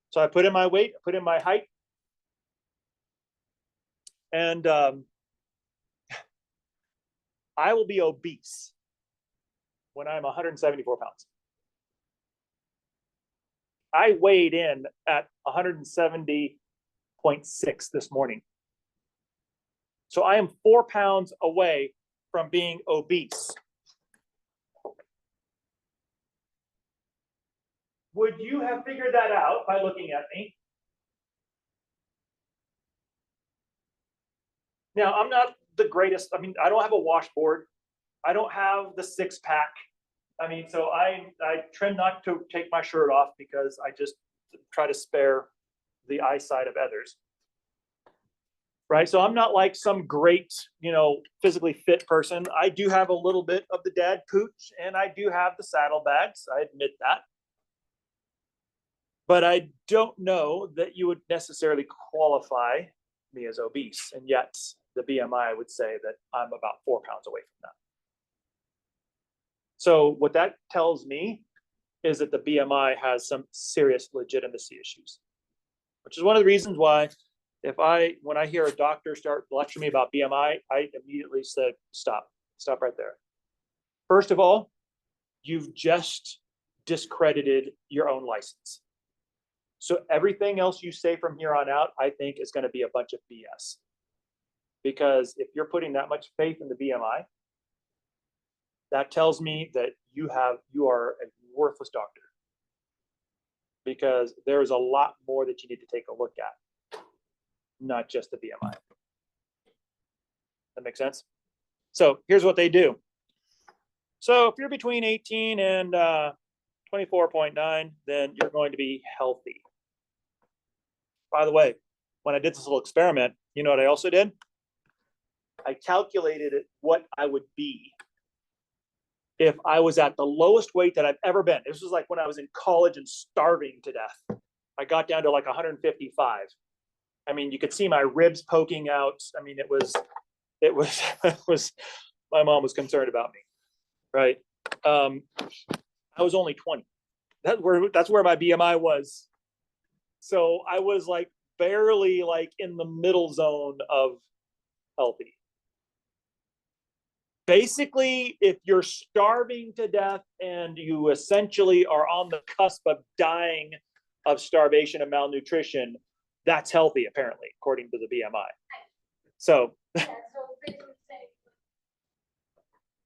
So I put in my weight, I put in my height, and I will be obese when I'm 174 pounds. I weighed in at 170.6 this morning. So I am 4 pounds away from being obese. Would you have figured that out by looking at me? Now, I'm not the greatest. I mean, I don't have a washboard. I don't have the six pack. I mean, so I try not to take my shirt off because I just try to spare the eyesight of others. Right. So I'm not like some great, physically fit person. I do have a little bit of the dad pooch, and I do have the saddlebags. I admit that. But I don't know that you would necessarily qualify me as obese. And yet the BMI would say that I'm about 4 pounds away from that. So what that tells me is that the BMI has some serious legitimacy issues, which is one of the reasons why when I hear a doctor start lecturing me about BMI, I immediately said, stop right there. First of all, you've just discredited your own license. So everything else you say from here on out, I think is going to be a bunch of BS. Because if you're putting that much faith in the BMI, that tells me that you are a worthless doctor. Because there's a lot more that you need to take a look at, not just the BMI. That makes sense? So here's what they do. So if you're between 18 and 24.9, then you're going to be healthy. By the way, when I did this little experiment, you know what I also did? I calculated what I would be if I was at the lowest weight that I've ever been. This was like when I was in college and starving to death. I got down to like 155. I mean, you could see my ribs poking out. I mean, it was, my mom was concerned about me, right? I was only 20. That's where my BMI was. So I was like barely like in the middle zone of healthy. Basically, if you're starving to death and you essentially are on the cusp of dying of starvation and malnutrition, that's healthy, apparently, according to the BMI. So, yeah, so basically saying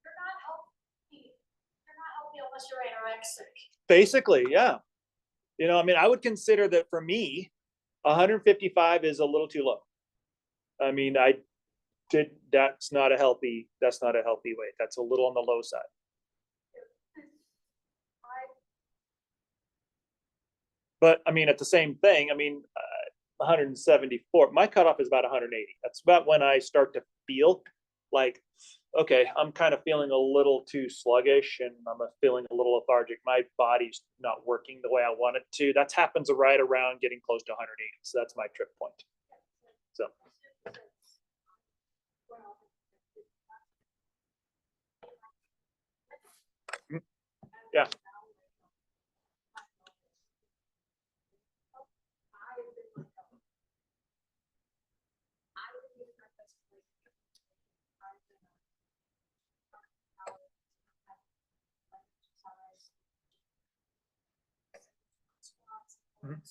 you're not healthy unless you're anorexic. Basically, yeah. I mean, I would consider that for me, 155 is a little too low. I mean, that's not a healthy weight. That's a little on the low side. But I mean, at the same thing, I mean, 174, my cutoff is about 180. That's about when I start to feel like, okay, I'm kind of feeling a little too sluggish and I'm feeling a little lethargic. My body's not working the way I want it to. That happens right around getting close to 180. So that's my trip point. So. Yeah. Mm-hmm.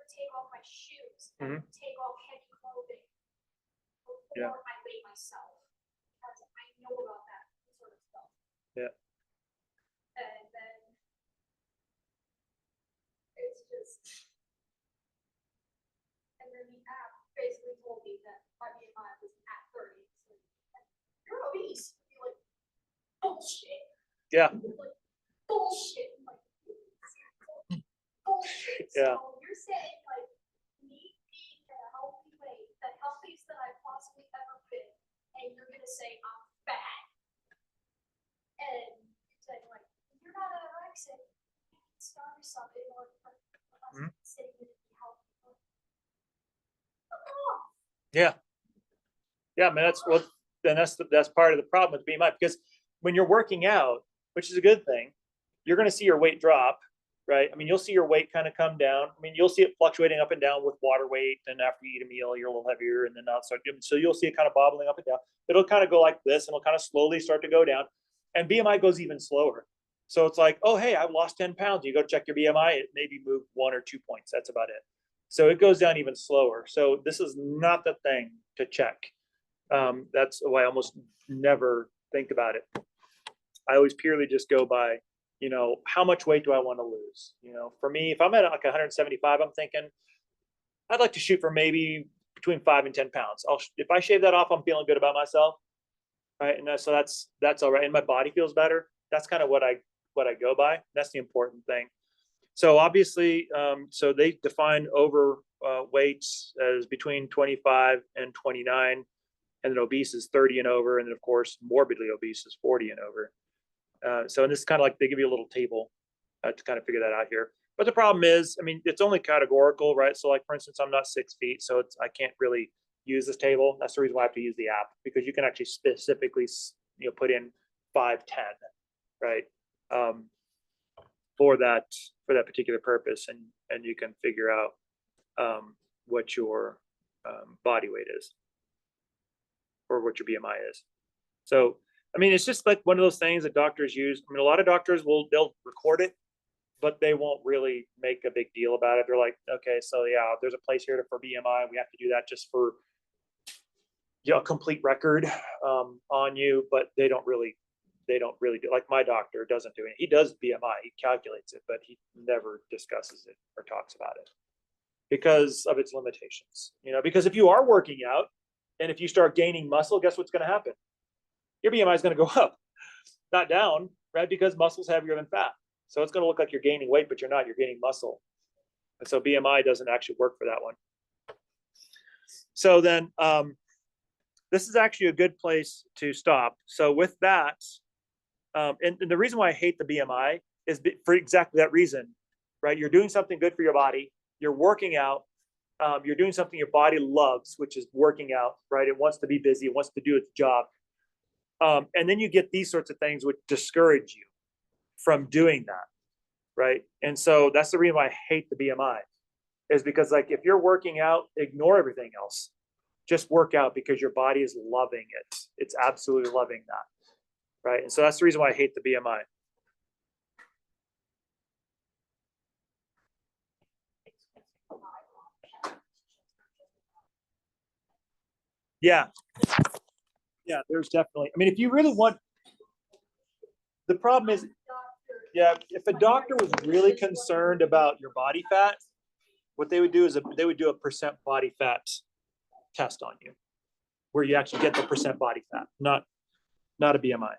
Take off my shoes and take off heavy clothing before I weigh myself, because I know about that sort of stuff. Yeah. And then it's just Yeah. Like, bullshit. Like, bullshit. Yeah. So you're saying like me being at a healthy weight, the healthiest that I've possibly ever been, and you're gonna say I'm fat. And it's like you're not anorexic, you can starve yourself in order for us sitting in be healthy. Yeah. Yeah, I mean, that's what, then that's part of the problem with BMI, because when you're working out, which is a good thing, you're going to see your weight drop, right? I mean, you'll see your weight kind of come down. I mean, you'll see it fluctuating up and down with water weight, and after you eat a meal, you're a little heavier, and then not start doing. So you'll see it kind of bobbling up and down. It'll kind of go like this, and it'll kind of slowly start to go down. And BMI goes even slower. So it's like, oh, hey, I've lost 10 pounds. You go check your BMI, it maybe moved 1 or 2 points. That's about it. So it goes down even slower. So this is not the thing to check. That's why I almost never think about it. I always purely just go by, you know, how much weight do I want to lose? You know, for me, if I'm at like 175, I'm thinking I'd like to shoot for maybe between 5 and 10 pounds. If I shave that off, I'm feeling good about myself, right? And so that's all right. And my body feels better. That's kind of what I go by. That's the important thing. So obviously, so they define weights as between 25 and 29. And then obese is 30 and over. And then of course, morbidly obese is 40 and over. So and this is kind of like, they give you a little table to kind of figure that out here. But the problem is, I mean, it's only categorical, right? So like, for instance, I'm not 6 feet, so I can't really use this table. That's the reason why I have to use the app, because you can actually specifically, you know, put in 5'10", right? For that particular purpose. And you can figure out what your body weight is, or what your BMI is. So, I mean, it's just like one of those things that doctors use. I mean, a lot of doctors they'll record it, but they won't really make a big deal about it. They're like, okay, so yeah, there's a place here for BMI. We have to do that just for, you know, a complete record on you, but they don't really do. Like my doctor doesn't do it. He does BMI, he calculates it, but he never discusses it or talks about it because of its limitations. You know, because if you are working out and if you start gaining muscle, guess what's going to happen? Your BMI is going to go up, not down, right? Because muscle's heavier than fat. So it's going to look like you're gaining weight, but you're not, you're gaining muscle. And so BMI doesn't actually work for that one. So then this is actually a good place to stop. So with that, and the reason why I hate the BMI is for exactly that reason, right? You're doing something good for your body. You're working out. You're doing something your body loves, which is working out, right? It wants to be busy. It wants to do its job. And then you get these sorts of things which discourage you from doing that, right? And so that's the reason why I hate the BMI, is because like if you're working out, ignore everything else. Just work out because your body is loving it. It's absolutely loving that, right? And so that's the reason why I hate the BMI. Yeah. Yeah, there's definitely, I mean, if you really want, the problem is, yeah, if a doctor was really concerned about your body fat, what they would do is they would do a percent body fat test on you, where you actually get the percent body fat, not a BMI.